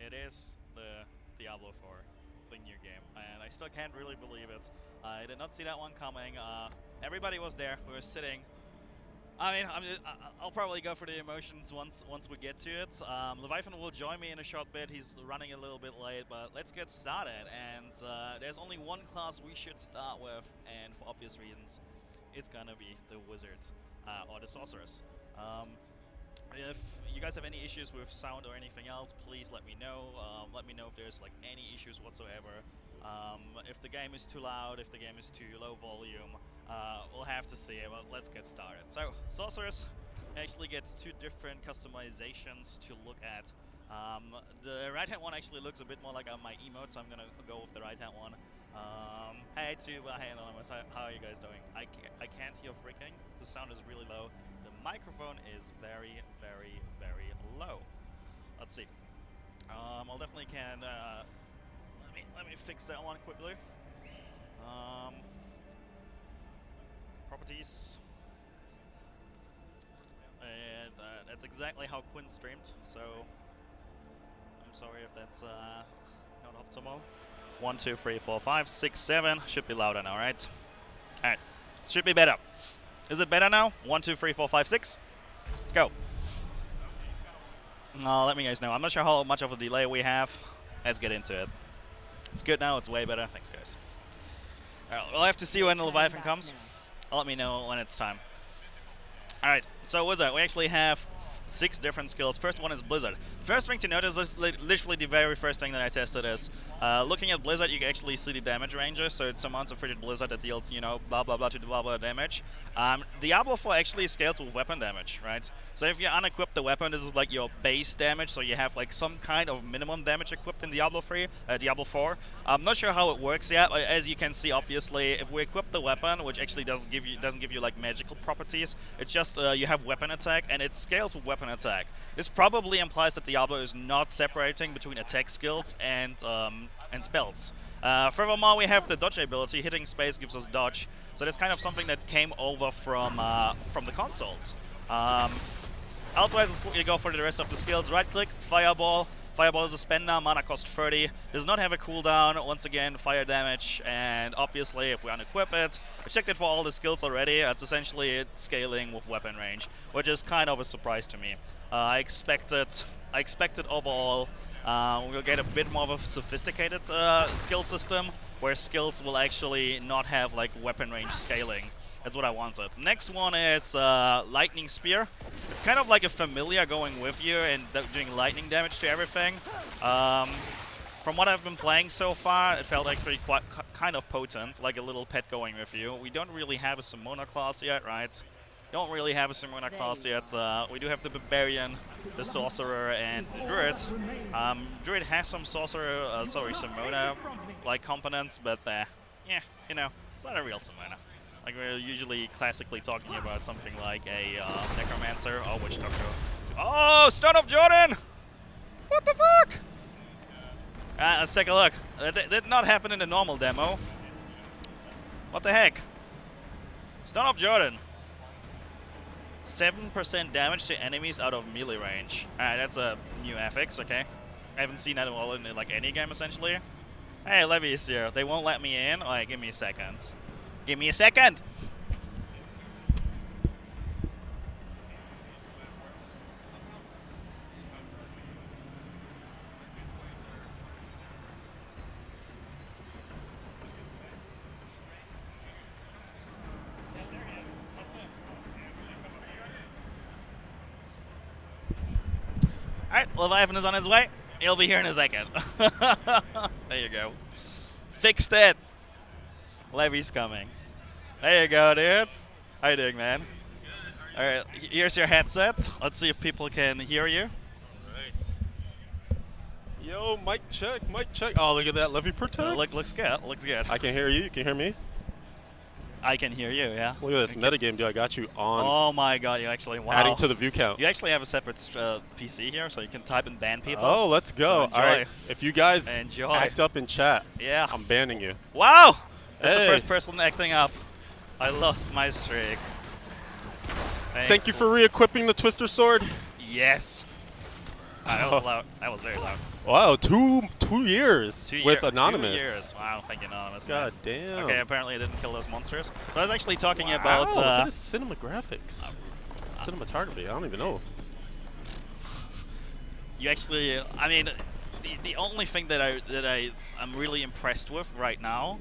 It is the Diablo 4, the new game, and I still can't really believe it. I did not see that one coming. Everybody was there. We were sitting. I'll probably go for the emotions once we get to it. Leviathan will join me in a short bit. He's running a little bit late, but let's get started. And there's only one class we should start with, and for obvious reasons, it's gonna be the Wizard or the Sorceress. If you guys have any issues with sound or anything else, please let me know. Let me know if there's like any issues whatsoever. If the game is too loud, if the game is too low volume, we'll have to see. But let's get started. So, Sorceress actually gets two different customizations to look at. The right-hand one actually looks a bit more like my emote, so I'm gonna go with the right-hand one. Hey, hey Anonymous, how are you guys doing? I can't hear freaking. The sound is really low. The microphone is very, very, very low. Let's see. I'll definitely can. Let me fix that one quickly. Properties. And that's exactly how Quinn streamed. So I'm sorry if that's not optimal. 1, 2, 3, 4, 5, 6, 7. Should be louder now, right? All right. Should be better. Is it better now? 1, 2, 3, 4, 5, 6. Let's go. Let me guys know. I'm not sure how much of a delay we have. Let's get into it. It's good now. It's way better. Thanks, guys. All right, we'll have to see when the Leviathan comes. Let me know when it's time. All right. So Wizard, we actually have 6 different skills. First one is Blizzard. First thing to notice is literally the very first thing that I tested is looking at Blizzard, you can actually see the damage ranges. So it's amounts of frigid Blizzard that deals, you know, blah blah blah to blah blah damage. Diablo 4 actually scales with weapon damage, right? So if you unequip the weapon, this is like your base damage. So you have like some kind of minimum damage equipped in Diablo 4. I'm not sure how it works yet. As you can see, obviously, if we equip the weapon, which actually doesn't give you like magical properties, it's just you have weapon attack and it scales with weapon attack. This probably implies that Diablo is not separating between attack skills and spells. Furthermore, we have the dodge ability. Hitting space gives us dodge, so that's kind of something that came over from the consoles. Otherwise, let's go for the rest of the skills. Right click, Fireball. Fireball is a spender, mana cost 30. Does not have a cooldown. Once again, fire damage, and obviously, if we unequip it, I checked it for all the skills already. It's essentially scaling with weapon range, which is kind of a surprise to me. I expected overall we'll get a bit more of a sophisticated skill system, where skills will actually not have like weapon range scaling. That's what I wanted. Next one is Lightning Spear. It's kind of like a familiar going with you and doing lightning damage to everything. From what I've been playing so far, it felt actually quite kind of potent, like a little pet going with you. We don't really have a Summoner class yet, right? Don't really have a Summoner class yet. We do have the Barbarian, the Sorcerer, and the Druid. Druid has some Summoner-like components, but yeah, you know, it's not a real Summoner. Like, we're usually classically talking about something like a Necromancer or Witch Doctor. Oh, Stone of Jordan! What the fuck? Let's take a look. That did not happen in the normal demo. What the heck? Stone of Jordan. 7% damage to enemies out of melee range. Alright, that's a new affix, okay. I haven't seen that all in like any game, essentially. Hey, Levy is here. They won't let me in? Alright, give me a second. Give me a second! Alright, Leviathan is on his way. He'll be here in a second. There you go. Fixed it! Levy's coming. There you go, dude. How you doing, man? Good. All right, here's your headset. Let's see if people can hear you. Right. Yo, mic check, mic check. Oh, look at that, Levy protect. Looks good. Looks good. I can hear you. You can hear me. I can hear you. Yeah. Look at this metagame, dude. I got you on. Oh my God! You actually adding to the view count. You actually have a separate PC here, so you can type and ban people. Oh, let's go. So all right. If you guys act up in chat, yeah, I'm banning you. Wow. That's the first person acting up. I lost my streak. Thank you for re-equipping the Twister Sword. Yes. That was loud. That was very loud. Wow, 2 years with Anonymous. 2 years. Wow, thank you, Anonymous. God man. damn. Okay, apparently I didn't kill those monsters. So I was actually talking Wow, about. look at this cinematographics. Cinematography, I don't even know. You actually, I mean, the only thing that I'm really impressed with right now,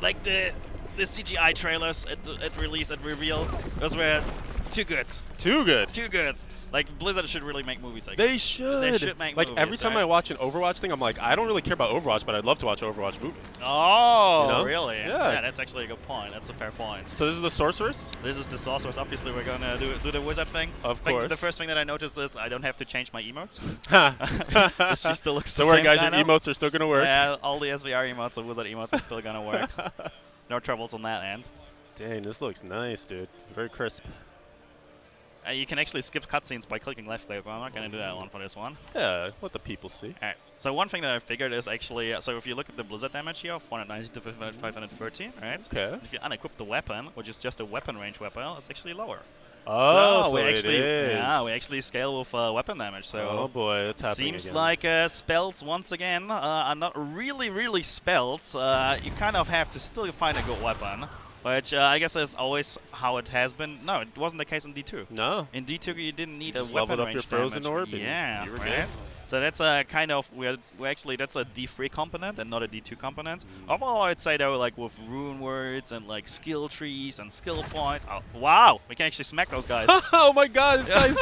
like the CGI trailers at release and reveal, those were too good. Too good. Too good. Like Blizzard should really make movies like They this. should. They should make like movies, every time right? I watch an Overwatch thing, I'm like, I don't really care about Overwatch, but I'd love to watch an Overwatch movie. Oh, You know? really? Yeah. That's actually a good point. That's a fair point. So this is the Sorceress? This is the Sorceress. Obviously, we're gonna do the wizard thing. Of I think course. the first thing that I noticed is I don't have to change my emotes. Ha. She still looks the Don't worry, same guys. Your kinda. emotes are still gonna work. Yeah, all the sVr emotes, the wizard emotes are still gonna work. No troubles on that end. Dang, this looks nice, dude. Very crisp. You can actually skip cutscenes by clicking left click, but I'm not going to do that one for this one. Yeah, let the people see. Alright, so one thing that I figured is actually, so if you look at the Blizzard damage here, 490 to 530, right? Okay. If you unequip the weapon, which is just a weapon range weapon, it's actually lower. Oh, we so actually, it is. yeah, we actually scale with weapon damage. So oh boy, it's happening seems again. like spells once again are not really spells. You kind of have to still find a good weapon. Which I guess is always how it has been. No, it wasn't the case in D2. No. In D2, you didn't need a just weapon leveled up range your frozen damage. orb and Yeah, you were right. good. So that's a kind of we actually that's a D3 component and not a D2 component. Overall, I'd say though, like with rune words and like skill trees and skill points. Oh, wow, we can actually smack those guys. Oh my God, this guy's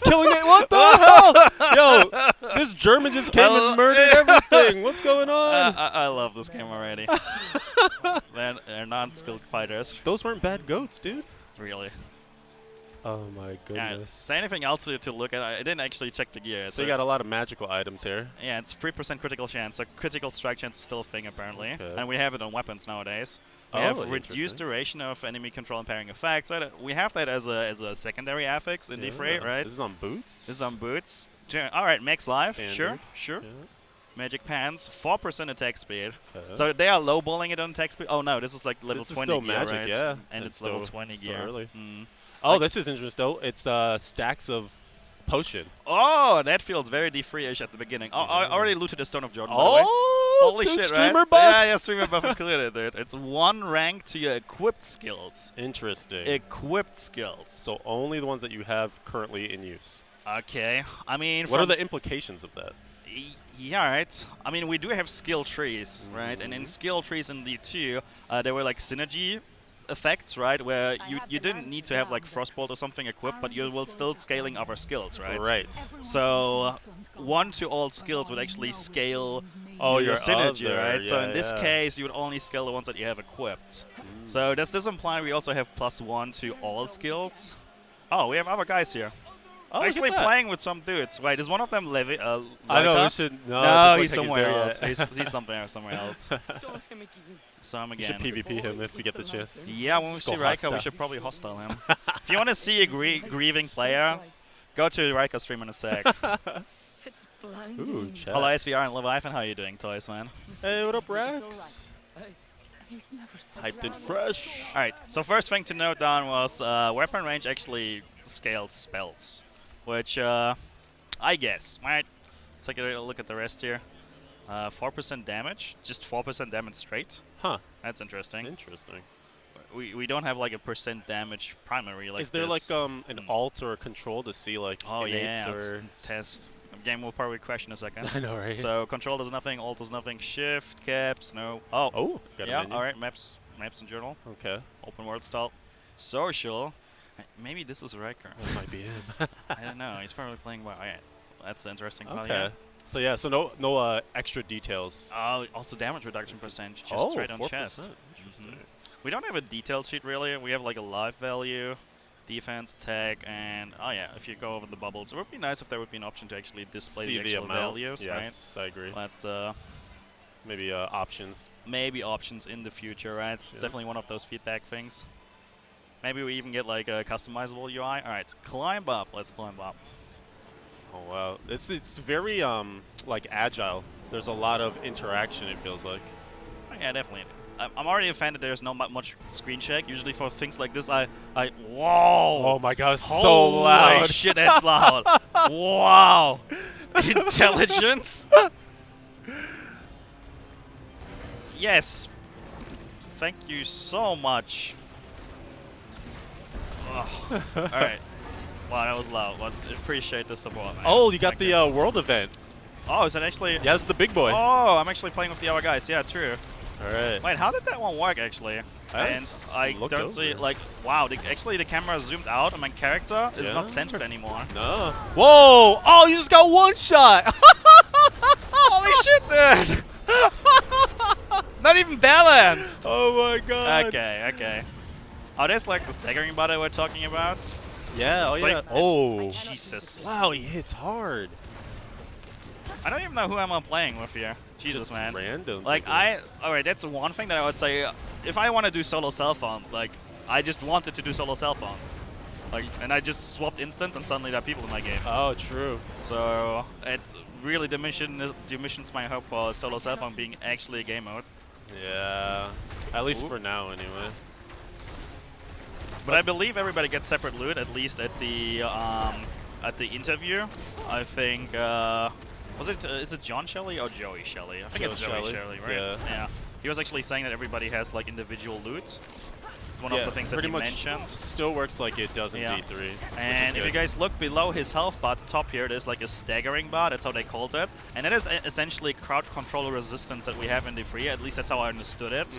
killing it. What the hell? Yo, this German just came and murdered everything. What's going on? I love this game already. They're non-skilled fighters. Those weren't bad goats, dude. Really. Oh my Yeah, goodness. is there anything else to look at? I didn't actually check the gear. So you got a lot of magical items here. Yeah, it's 3% critical chance, so critical strike chance is still a thing apparently. Okay. And we have it on weapons nowadays. We Oh, have interesting. reduced duration of enemy control and parrying effects. So we have that as a secondary affix in D3, Yeah. right? This is on boots? This is on boots. Alright, max life, Standard. sure. Yeah. Magic pants, 4% attack speed. Okay. So they are lowballing it on attack speed. Oh no, this is like level This is 20 still gear, magic, right? yeah. And It's it's level still- 20 still gear. early. Mm. Oh, this is interesting though. It's stacks of potion. Oh, that feels very D3-ish at the beginning. Oh, I already looted the Stone of Jordan, by the way. Oh, Holy dude, shit, streamer right? buff. Yeah, streamer buff included, dude. It's 1 rank to your equipped skills. Interesting. Equipped skills. So only the ones that you have currently in use. Okay, I mean... What are the implications of that? Yeah, right. I mean, we do have skill trees, right? And in skill trees in D2, there were like synergy effects, right? Where you didn't need to have like Frostbolt or something equipped, but you will still scaling other skills, right? Right. So 1 to all skills would actually scale Oh, your your synergy, other, right? So yeah, in this yeah. case, you would only scale the ones that you have equipped. So does this imply we also have +1 to all skills? Oh, we have other guys here. Oh, look Actually at that. playing with some dudes. Wait, is one of them Levi? I know, Leica? we should... No, No, just he's like somewhere there else. yet. He's somewhere else. So him You should again. PvP him if we get the chance. Yeah, when we Just see go Raika, we hostile. should probably hostile him. If you want to see a grieving player, go to Raika stream in a sec. Ooh, chat. Hello, SVR and Leviathan. How are you doing, toys, man? Hey, what up, Rex? Hyped and fresh. Alright, so first thing to note down was weapon range actually scales spells. Which, I guess, right? Let's take a look at the rest here. 4% damage, just 4% damage straight. Huh. That's interesting. Interesting. We don't have like a % damage primary like Is there this. like an alt or a control to see like Oh yeah, innates or... let's test. The game will probably crash in a second. I know, right? So control does nothing, alt does nothing, shift, caps, no. Oh, Oh, got a yeah, menu. alright, maps and journal, Okay. open world style, social. Maybe this is Riker. That might be him. I don't know. He's probably playing by. Alright, that's interesting. Okay. Yeah. So yeah, so no extra details. Oh, also damage reduction percentage, just Oh, straight on 4%. chest. Interesting. We don't have a detail sheet really. We have like a life value, defense, attack, and oh yeah, if you go over the bubbles, it would be nice if there would be an option to actually display See the the actual amount. values, Yes, I agree. right? But Maybe options. maybe options in the future, right? It's Yeah. definitely one of those feedback things. Maybe we even get like a customizable UI. All right, climb up. Let's climb up. Oh wow, it's very like agile. There's a lot of interaction. It feels like. Oh, yeah, definitely. I'm already a fan that there's not much screen shake. Usually for things like this, whoa! Oh my god, it's so Holy loud. shit, that's loud. Wow. Intelligence. Yes. Thank you so much. Oh. All right. Wow, that was loud. But appreciate the support, man. Oh, you got Thank the world event. Oh, is that actually? Yeah, it's the big boy. Oh, I'm actually playing with the other guys. Yeah, true. All right. Wait, how did that one work actually? And I don't see, like, wow, actually the camera zoomed out and my character is not centered anymore. No. Whoa! Oh, you just got one shot! Holy shit, dude! Not even balanced! Oh my god. Okay. Oh, there's like the staggering bot we're talking about. Yeah, oh It's yeah. like- Oh. Jesus. Wow, he hits hard. I don't even know who I'm playing with here. Jesus, Just man. random. Like, alright, that's the one thing that I would say. If I want to do solo cell phone, like, I just wanted to do solo cell phone. Like, and I just swapped instance and suddenly there are people in my game. Oh, true. So, it's really diminishes my hope for solo cell phone being actually a game mode. Yeah. At least for now, anyway. But I believe everybody gets separate loot, at least at the interview. I think, is it John Shelley or Joey Shelley? I think it's Joey Shelley, right? Yeah. He was actually saying that everybody has like individual loot. It's one of the things that he mentioned. Still works like it does in D3. And if you guys look below his health bar at the top here, there's like a staggering bar, that's how they called it. And it is essentially crowd control resistance that we have in D3, at least that's how I understood it.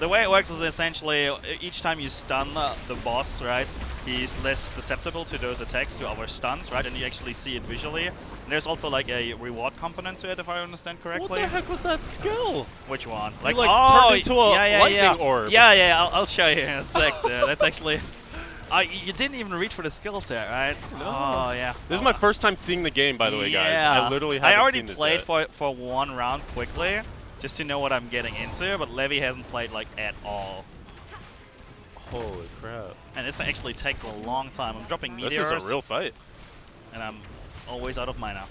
The way it works is essentially each time you stun the boss, right, he's less susceptible to those attacks, to our stuns, right, and you actually see it visually. And there's also like a reward component to it, if I understand correctly. What the heck was that skill? Which one? Like, turned into a lightning orb. Yeah, I'll show you in a sec. That's actually... you didn't even reach for the skill set, right? No. Oh, yeah. This is my first time seeing the game, by the way, guys. I literally haven't seen this yet. I already played for one round quickly, just to know what I'm getting into, but Levy hasn't played, like, at all. Holy crap. And this actually takes a long time. I'm dropping meteors. This is a real fight. And I'm always out of mana.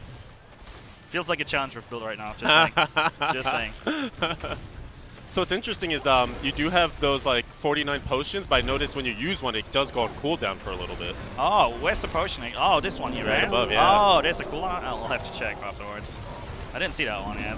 Feels like a challenge with build right now, just saying. Just saying. So what's interesting is you do have those like 49 potions, but I noticed when you use one, it does go on cooldown for a little bit. Oh, where's the potioning? Oh, this one here, right? Above, yeah. Oh, there's a cooldown? I'll have to check afterwards. I didn't see that one yet.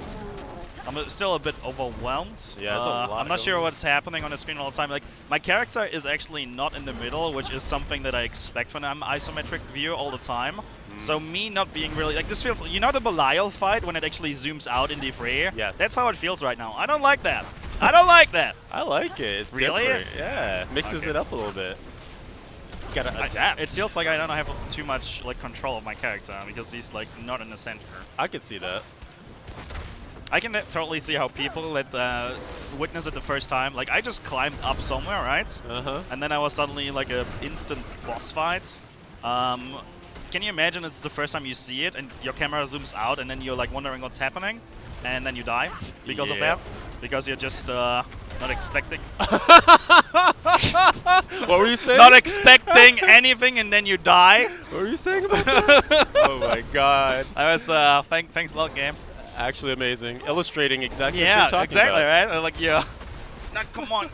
I'm still a bit overwhelmed. Yeah, there's a lot I'm not sure what's happening on the screen all the time. Like, my character is actually not in the middle, which is something that I expect when I'm isometric view all the time. So me not being really, like, this feels, you know the Belial fight when it actually zooms out in D3? Yes. That's how it feels right now. I don't like that. I don't like that. I like it. It's really different. Yeah, mixes it up a little bit. You gotta adapt. It feels like I don't have too much like control of my character because he's like not in the center. I could see that. I can totally see how people that witness it the first time, like I just climbed up somewhere, right? And then I was suddenly like a instant boss fight. Can you imagine it's the first time you see it and your camera zooms out and then you're like wondering what's happening and then you die because of that? Because you're just not expecting. What were you saying? Not expecting anything and then you die. What were you saying about that? Oh my god. I was, thanks a lot, game. Actually amazing. Illustrating exactly what you're talking exactly, about. right? Like, yeah. Nah, come on.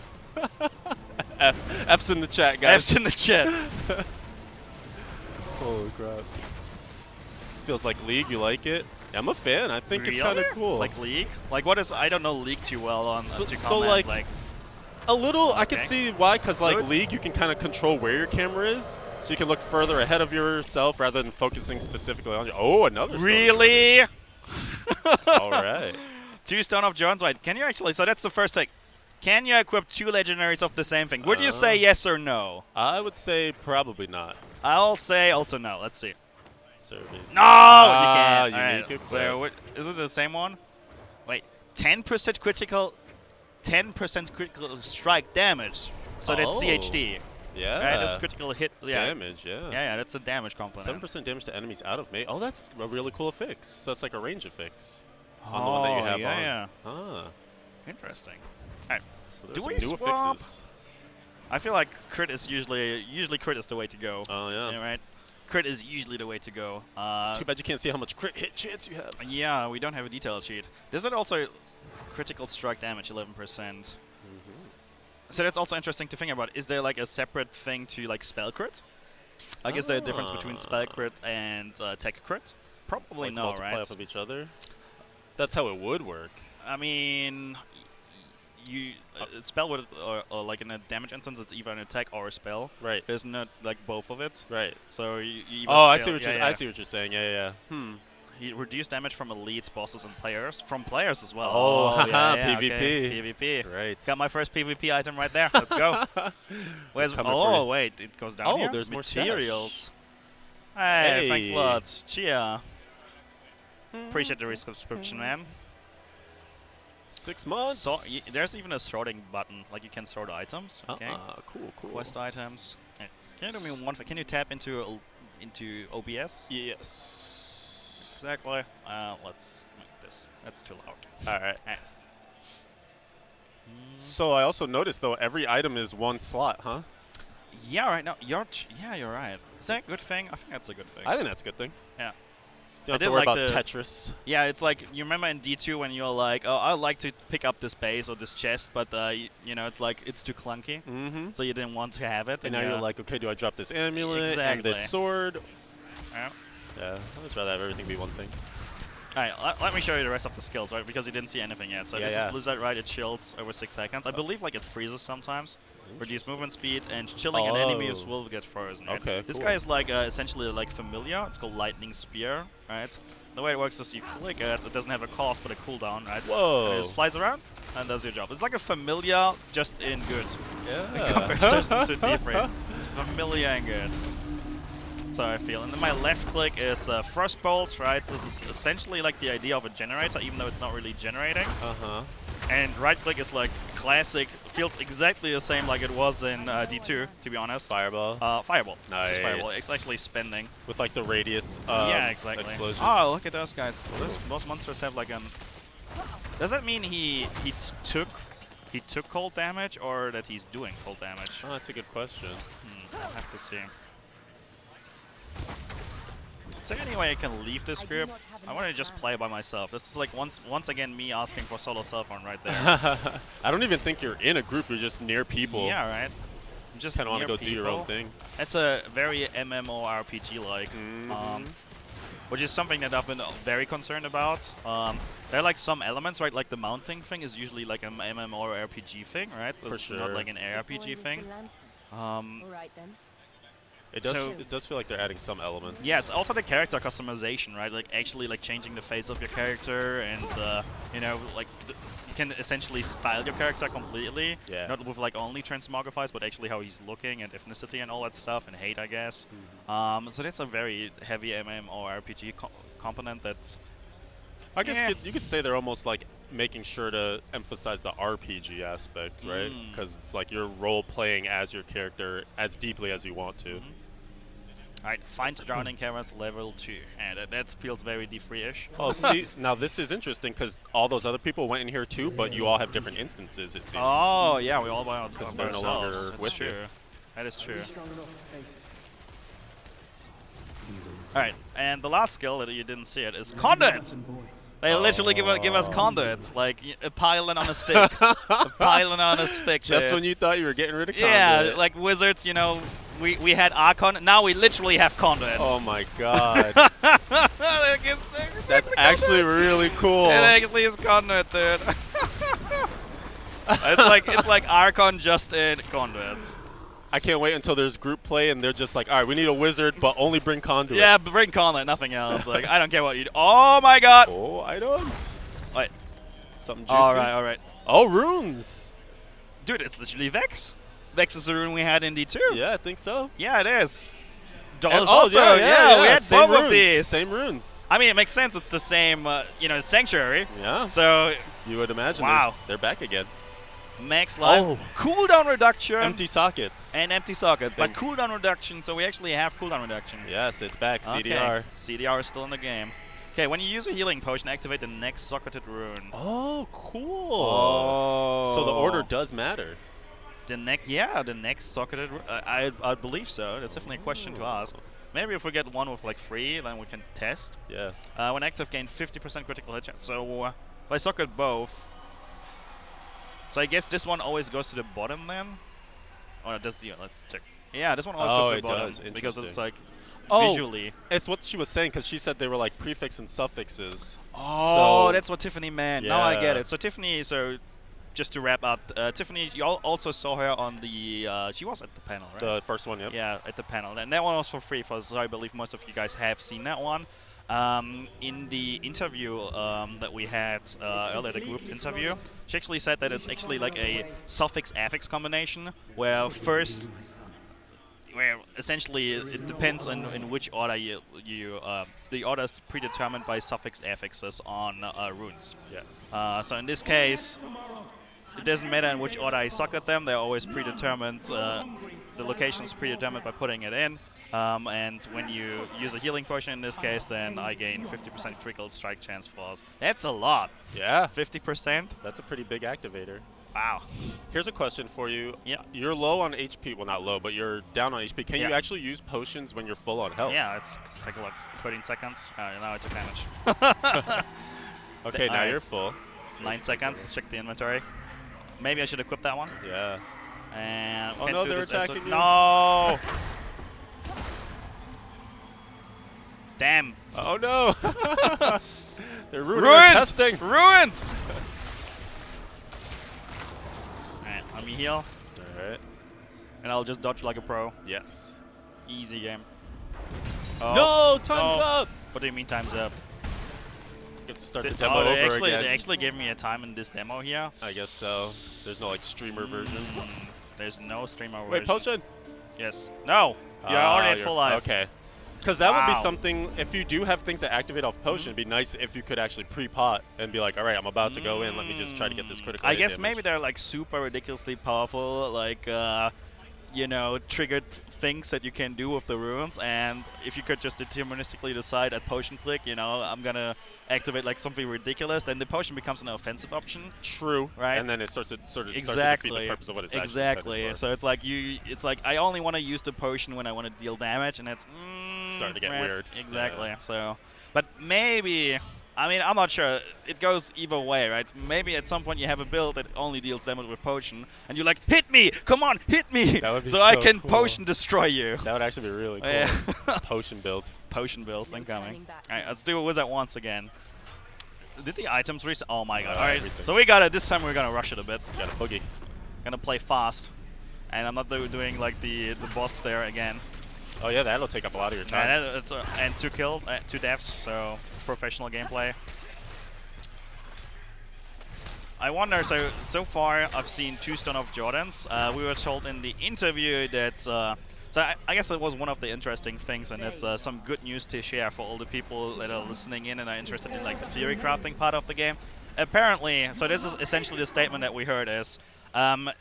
F's in the chat, guys. F's in the chat. Holy crap. Feels like League, you like it? I'm a fan. I think it's kind of cool. Like League? Like what is, I don't know League too well on to comment. So like a little, I can see why, because like Good. League, you can kind of control where your camera is, so you can look further ahead of yourself rather than focusing specifically on you. Oh, another stone. Really? All right. 2 Stone of Jones, right? Can you actually, so that's the first take. Can you equip 2 legendaries of the same thing? Would you say yes or no? I would say probably not. I'll say also no. Let's see. Service. No! You can't. Unique. Right. So what, is it the same one? Wait, 10% critical strike damage. So that's CHD. Yeah. Right, that's critical hit. Yeah. Damage, yeah. Yeah, that's a damage component. 7% damage to enemies out of melee. Oh, that's a really cool affix. So that's like a range affix on the one that you have on. Yeah. Ah. Interesting. All right. So Do we new swap? affixes. I feel like crit is usually crit is the way to go. Oh yeah. Yeah, right. Crit is usually the way to go. Too bad you can't see how much crit hit chance you have. Yeah, we don't have a detail sheet. Does it also Critical strike damage 11%. So that's also interesting to think about. Is there like a separate thing to like spell crit? Like, is there a difference between spell crit and tech crit? Probably Like no, multiply right? off of each other. That's how it would work. I mean, you spell with or like in a damage instance, it's either an attack or a spell. Right. There's not like both of it. Right. So you either Oh, I scale- see what yeah, you're. yeah. I see what you're saying. Yeah. You reduce damage from elites, bosses, and players. From players as well. Oh, haha, yeah, PvP. Okay. PvP. Right. Got my first PvP item right there. Let's go. Where's? coming Oh, for you. wait, it goes down Oh, here. there's more materials. Hey, thanks a Hey. lot. Cheer. Appreciate the resubscription, man. 6 months. So there's even a sorting button, like you can sort items. Okay. Cool. Quest items. Yeah. Can you do me one thing? Can you tap into OBS? Yes. Exactly. Let's make this. That's too loud. All right. Eh. So I also noticed though every item is 1 slot, huh? Yeah, right now you're right. Is that a good thing? I think that's a good thing. I think that's a good thing. Yeah. Don't have did to worry like about the- Tetris. Yeah, it's like you remember in D2 when you're like, oh, I'd like to pick up this base or this chest, but you know, it's like it's too clunky, Mm-hmm. so you didn't want to have it. And now you're like, okay, do I drop this amulet and Exactly. this sword? Yeah. Yeah, I'd just rather have everything be one thing. All right, let me show you the rest of the skills, right? Because you didn't see anything yet. So Yeah, this yeah. is Blizzard, right? It chills over 6 seconds. I believe like it freezes sometimes. Reduce movement speed and chilling and enemies will get frozen. Right? Okay, This cool. guy is like essentially like familiar. It's called Lightning Spear, right? The way it works is you click it. It doesn't have a cost but a cooldown, right? Whoa. And it just flies around and does your job. It's like a familiar, just in good. In Yeah. comparison to D3. It's familiar and good. That's how I feel. And then my left click is Frostbolt, right? This is essentially like the idea of a generator, even though it's not really generating. Uh-huh. And right click is like classic, feels exactly the same like it was in D2, to be honest. Fireball. Fireball. Nice. Just fireball. It's actually spending. With like the radius Yeah, exactly. explosion. Oh, look at those guys. Those monsters have like an... Does that mean he took cold damage or that he's doing cold damage? Oh, that's a good question. I'll have to see. Is there any way I can leave this group? I want to just play by myself. This is like once again me asking for solo self-on right there. I don't even think you're in a group. You're just near people. Yeah, right. I'm just Kind of want to near go do your own people. thing. It's a very MMORPG-like, which is something that I've been very concerned about. There are like some elements, right? Like the mounting thing is usually like an MMORPG thing, right? For It's sure. not like an ARPG thing. Alright then. It does. So- It does feel like they're adding some elements. Yes, also the character customization, right? Like actually like changing the face of your character and you know, like you can essentially style your character completely. Yeah. Not with like only transmogrifies, but actually how he's looking and ethnicity and all that stuff and hate, I guess. So that's a very heavy MMORPG component that's I guess Yeah. you could say they're almost like making sure to emphasize the RPG aspect, right? Because it's like you're role playing as your character as deeply as you want to. Alright, find drowning caverns level 2. And that feels very D3-ish. Oh, see, now this is interesting because all those other people went in here too, but you all have different instances, it seems. Oh, yeah, we all buy out Because of they're no ourselves. longer That's with true. you. That is true. Alright, and the last skill that you didn't see it is Conduit! They literally give us Conduit, like a pylon on a stick. A pylon on a stick. Just dude. when you thought you were getting rid of Conduit. Yeah, like wizards, you know, we had Archon, now we literally have Conduit. Oh my god. That's That's actually really cool. It actually is Conduit, dude. it's like Archon just in Conduits. I can't wait until there's group play and they're just like, all right, we need a wizard, but only bring Conduit. Yeah, but bring Conduit, nothing else. Like, I don't care what you do. Oh my god! Oh, items. Wait. Something juicy. Alright. Oh, runes. Dude, it's literally Vex. Vex is the rune we had in D2. Yeah, I think so. Yeah, it is. And- Dolls also, yeah, we had same both runes. of these. Same runes. I mean, it makes sense. It's the same, you know, Sanctuary. Yeah. So, You would imagine. Wow. They're back again. max life, Oh. cooldown reduction, Empty sockets. and empty sockets. But Then- cooldown reduction, so we actually have cooldown reduction. Yes, it's back. Okay. CDR. CDR is still in the game. Okay, when you use a healing potion, activate the next socketed rune. Oh, cool. Oh. So the order does matter. The next socketed rune. I believe so. That's definitely a question to ask. Maybe if we get one with like 3, then we can test. Yeah. When active, gain 50% critical hit chance. So If I socket both, so I guess this one always goes to the bottom then? Or does the, let's check. Yeah, this one always goes to the bottom. Does. Because it's like Oh, visually. it's what she was saying because she said they were like prefix and suffixes. Oh, so that's what Tiffany meant. Now I get Yeah. it. So Tiffany, so just to wrap up, Tiffany, you also saw her on the, she was at the panel, right? the first one, yep. Yeah, at the panel. And that one was for free, so I believe most of you guys have seen that one. In the interview that we had earlier, the group interview, she actually said that it's actually like a suffix-affix combination, where essentially it depends on in which order the order is predetermined by suffix-affixes on runes. Yes. So in this case, it doesn't matter in which order I socket them, they're always predetermined. The location is predetermined by putting it in. And when you use a healing potion in this case, then I gain 50% critical strike chance falls. That's a lot. Yeah. 50%? That's a pretty big activator. Wow. Here's a question for you. Yeah. You're low on HP. Well, not low, but you're down on HP. Can you Yeah. actually use potions when you're full on health? Yeah, let's take a look. 13 seconds. Now I took damage. Okay, now Alright. you're full. 9 seconds. Let's check the inventory. Maybe I should equip that one. Yeah. And Oh can't no, do they're this as attacking you. No! Damn. Oh no! They're ruining Ruined! testing. Ruined! Alright, let me heal. Alright. And I'll just dodge like a pro. Yes. Easy game. No! Time's no. up! What do you mean time's up? Get to start the demo they over again. They actually gave me a time in this demo here. I guess so. There's no like streamer version. There's no streamer Wait, version. potion? Yes. No! You're already at full life. Okay. Because that would be Wow. something, if you do have things that activate off potion, it'd be nice if you could actually pre-pot and be like, all right, I'm about to go in, let me just try to get this critical I hit guess damage. maybe they're like super ridiculously powerful, like, you know, triggered things that you can do with the runes, and if you could just deterministically decide at potion click, you know, I'm gonna activate like something ridiculous, then the potion becomes an offensive option. True. Right. And then it starts to sort of Exactly. defeat the purpose of what it's exactly. actually So it's like it's like I only want to use the potion when I want to deal damage, and it's starting to get right. weird. Exactly. Yeah. So, but maybe. I mean, I'm not sure. It goes either way, right? Maybe at some point you have a build that only deals damage with potion, and you're like, hit me! Come on, hit me! That would be so I so can cool. potion destroy you. That would actually be really cool. Yeah. Potion build. Potion builds incoming. Returning back. Alright, let's do a wizard once again. Did the items reset? Oh my god. Alright, everything. so we got it. This time we're gonna rush it a bit. Got a boogie. Gonna play fast. And I'm not doing like the boss there again. Oh yeah, that'll take up a lot of your time. And 2 kills, 2 deaths, so professional gameplay. I wonder, so far I've seen 2 Stone of Jordans. We were told in the interview that, so I guess that was one of the interesting things, and it's some good news to share for all the people that are listening in and are interested in like the theory crafting part of the game. Apparently, so this is essentially the statement that we heard is,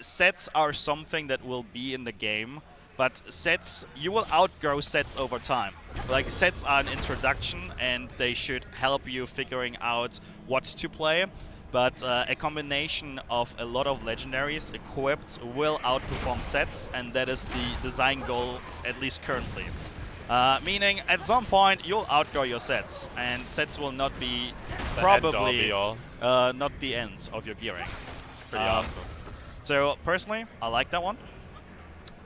sets are something that will be in the game, but sets, you will outgrow sets over time. Like, sets are an introduction, and they should help you figuring out what to play. But a combination of a lot of legendaries equipped will outperform sets, and that is the design goal, at least currently. Meaning, at some point, you'll outgrow your sets, and sets will not be The probably end-all, be-all. not the ends of your gearing. It's pretty awesome. So personally, I like that one.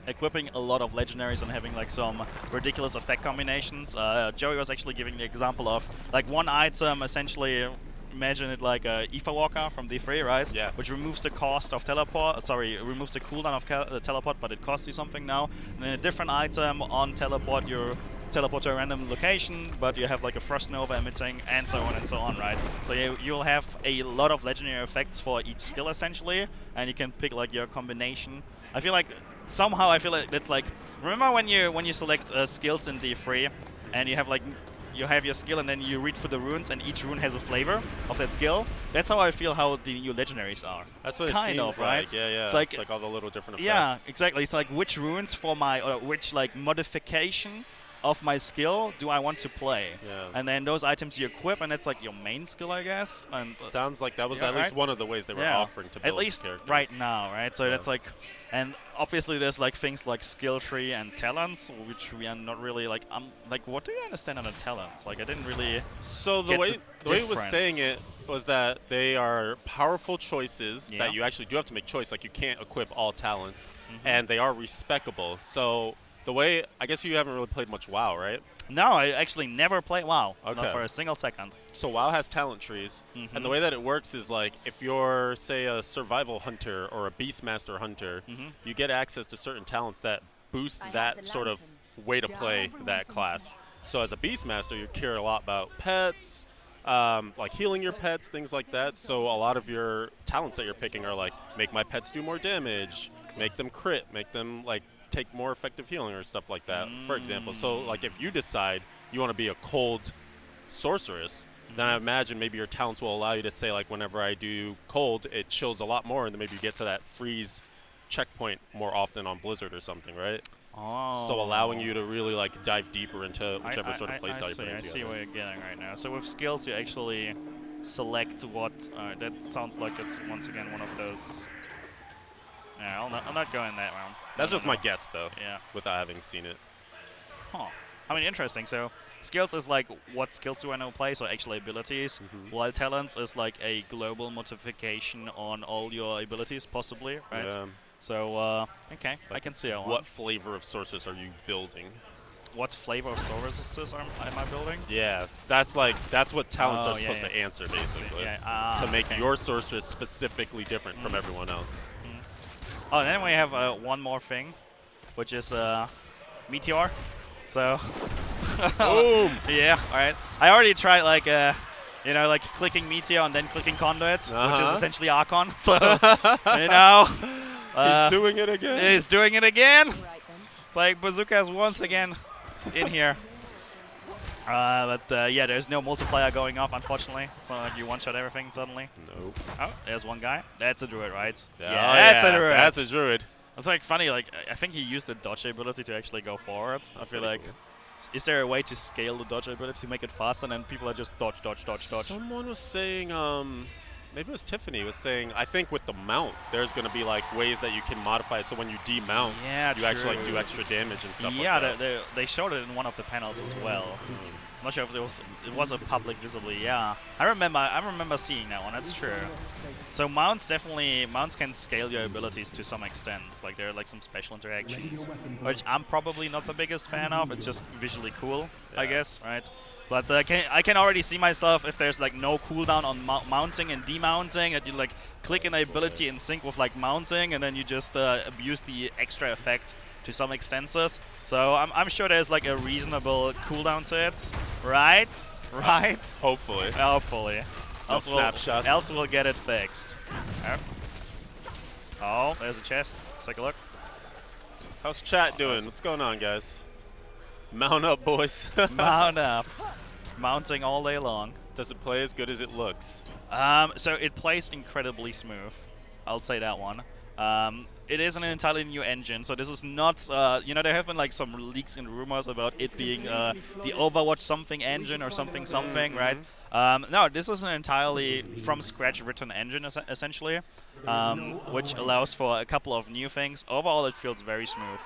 Equipping a lot of legendaries and having like some ridiculous effect combinations. Joey was actually giving the example of like one item, essentially. Imagine it like a Aether Walker from D3, right? Yeah. Which removes the cost of teleport. Sorry, it removes the cooldown of teleport, but it costs you something now. And then a different item on teleport, you teleport to a random location, but you have like a Frost Nova emitting, and so on, right? So you'll have a lot of legendary effects for each skill essentially, and you can pick like your combination. I feel like somehow it's like, remember when you select skills in D3, and you have like. You have your skill and then you read through the runes and each rune has a flavor of that skill. That's how I feel how the new legendaries are. That's what it kind seems of, like. right? Yeah, yeah. It's like all the little different effects. yeah, exactly. It's like which runes for my, or which like modification of my skill do I want to play? Yeah. And then those items you equip, and it's like your main skill, I guess. And Sounds like that was yeah, at least right? one of the ways they were yeah. offering to build at least characters. right now, right? So Yeah. that's like, and obviously there's like things like skill tree and talents, which we are not really like. Like, what do you understand under talents? Like, I didn't really. So the get way the he was saying it, difference. was that they are powerful choices Yeah. that you actually do have to make choice. Like you can't equip all talents, and they are respecable. So the way, I guess you haven't really played much WoW, right? No, I actually never played WoW. Okay. Not for a single second. So WoW has talent trees, and the way that it works is like if you're, say, a survival hunter or a beastmaster hunter, you get access to certain talents that boost that sort of way to play that class. So as a beastmaster, you care a lot about pets, like healing your pets, things like that. So a lot of your talents that you're picking are like make my pets do more damage, make them crit, make them like take more effective healing or stuff like that, for example. So like if you decide you want to be a cold sorceress, then I imagine maybe your talents will allow you to say like whenever I do cold, it chills a lot more, and then maybe you get to that freeze checkpoint more often on Blizzard or something, right? Oh. So allowing you to really like dive deeper into whichever sort of playstyle you're putting I see together. what you're getting right now. So with skills, you actually select what. That sounds like it's once again one of those. Yeah, I'm not going that round. That's just my guess, though. Yeah. Without having seen it. Huh. I mean, interesting. So skills is like what skills do I know play, so actually abilities. While talents is like a global modification on all your abilities, possibly, right? Yeah. So okay, I can see that one. What flavor of sorceress are you building? What flavor of sorceresses am I building? Yeah, that's what talents are Oh, yeah, supposed to yeah. answer, basically, Yeah, to make okay. your sorceress specifically different from everyone else. Oh, and then we have one more thing, which is Meteor. So, Boom! Yeah, all right. I already tried like you know, like clicking Meteor and then clicking Conduit, which is essentially Archon. So, you know, He's doing it again. he's doing it again. All right then. It's like Bazooka's once again in here. But yeah, there's no multiplier going off, unfortunately. It's not like you one-shot everything suddenly. Nope. Oh, there's one guy. That's a Druid, right? Yeah, that's a Druid. That's a Druid. It's like funny, like I think he used the dodge ability to actually go forward. I feel like, is there a way to scale the dodge ability to make it faster, and then people are just dodge, dodge, dodge, dodge? Someone was saying, maybe it was Tiffany was saying, I think with the mount, there's going to be like ways that you can modify so when you demount, Yeah, you actually like true. do extra damage and stuff Yeah, like that. they showed it in one of the panels as well. I'm not sure if it was a public visibly. Yeah, I remember seeing that one. That's true. So mounts can scale your abilities to some extent. Like there are like some special interactions, which I'm probably not the biggest fan of. It's just visually cool, I guess, right? But I can already see myself if there's like no cooldown on mounting and demounting, that you like click an ability in sync with like mounting, and then you just abuse the extra effect to some extenses. So I'm sure there's like a reasonable cooldown to it, right? Right? Hopefully. Hopefully. No snapshots. Else we'll get it fixed. Oh, there's a chest. Let's take a look. How's chat doing? What's going on, guys? Mount up, boys. Mount up. Mounting all day long. Does it play as good as it looks? So it plays incredibly smooth. I'll say that one. It is an entirely new engine, so this is not, you know, there have been like some leaks and rumors about it being the Overwatch something engine or something, right? No, this is an entirely from scratch written engine, essentially, which allows for a couple of new things. Overall, it feels very smooth.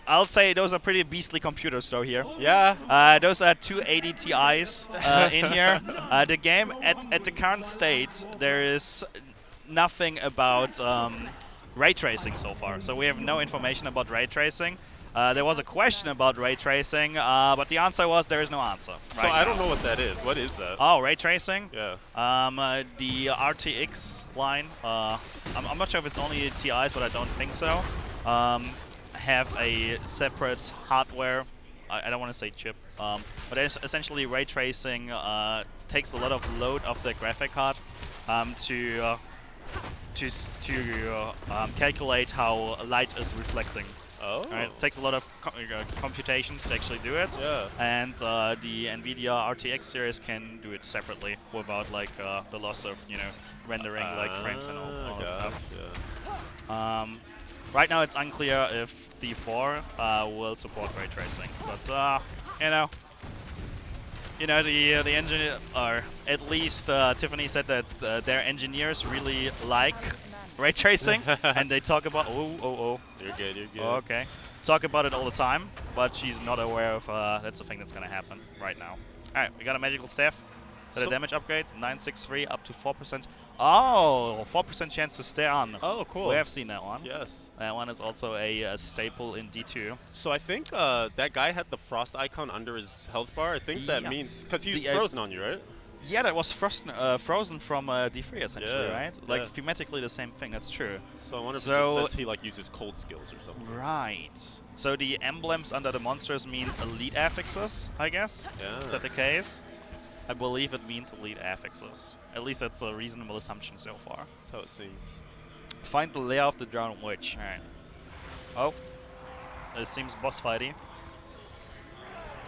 I'll say those are pretty beastly computers, though, here. Yeah. Those are 280 Ti's in here. The game, at the current state, there is nothing about ray tracing so far. So we have no information about ray tracing. There was a question about ray tracing, but the answer was there is no answer. So I don't know what that is. What is that? Oh, ray tracing? Yeah. The RTX line, I'm not sure if it's only TIs, but I don't think so. Have a separate hardware, I don't want to say chip, but it's essentially ray tracing takes a lot of load off the graphic card to calculate how light is reflecting. Oh. Right? It takes a lot of computations to actually do it. Yeah. And the NVIDIA RTX series can do it separately without like the loss of rendering like frames and all that stuff. Yeah. Right now it's unclear if D4 will support ray tracing, but the engineer, or at least Tiffany said that their engineers really like ray tracing, and they talk about oh. You're good. You're good. Okay, talk about it all the time, but she's not aware of that's a thing that's gonna happen right now. All right, we got a magical staff. The damage upgrade, 963 up to 4%. Oh, 4% chance to stay on. Oh, cool. We have seen that one. Yes. That one is also a staple in D2. So I think that guy had the frost icon under his health bar. I think that means because he's frozen on you, right? Yeah, that was frozen from D3 essentially, Yeah, right? Like thematically the same thing. That's true. So I wonder if it just says he like uses cold skills or something. Right. So the emblems under the monsters means elite affixes, I guess. Yeah. Is that the case? I believe it means elite affixes. At least that's a reasonable assumption so far. That's how it seems. Find the lair of the drowned witch. Alright. Oh. It seems boss fighty.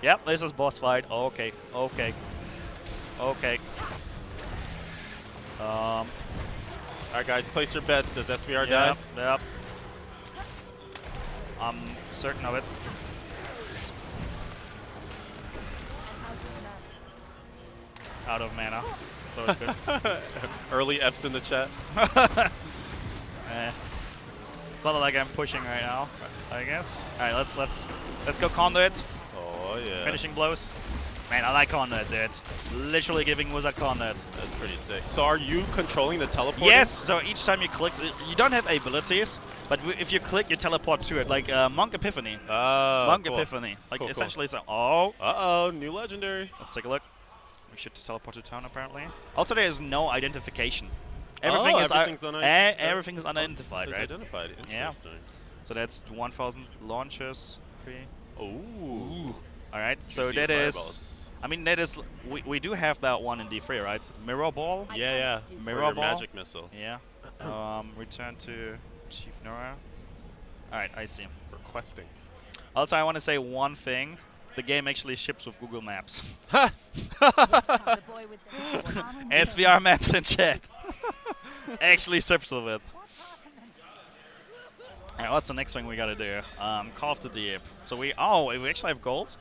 Yep, this is boss fight. Oh, okay. Okay. Okay. Alright guys, place your bets. Does sVr die? Yep. I'm certain of it. Out of mana. It's always good. Early Fs in the chat. It's not like I'm pushing right now, I guess. Alright, let's go conduit. Oh yeah. Finishing blows. Man, I like conduit, dude. Literally giving wizard conduit. That's pretty sick. So are you controlling the teleport? Yes, so each time you click, you don't have abilities, but if you click, you teleport to it, like Monk Epiphany. Monk Epiphany. Like essentially, so Uh-oh, new legendary. let's take a look. We should teleport to town, apparently. Also, there is no identification. Everything is everything is unidentified, right? Identified. Interesting. Yeah. So that's 1,000 launches. Free. Ooh. All right. So that is. I mean, that is. We do have that one in D3, right? Mirror ball. Yeah. Mirror ball. Magic missile. Yeah. Return to Chief Nora. All right, I see. Requesting. Also, I want to say one thing. The game actually ships with Google Maps. sVr Maps in chat. Actually ships with it. Alright, what's the next thing we gotta do? Call of the Deep. So we actually have gold?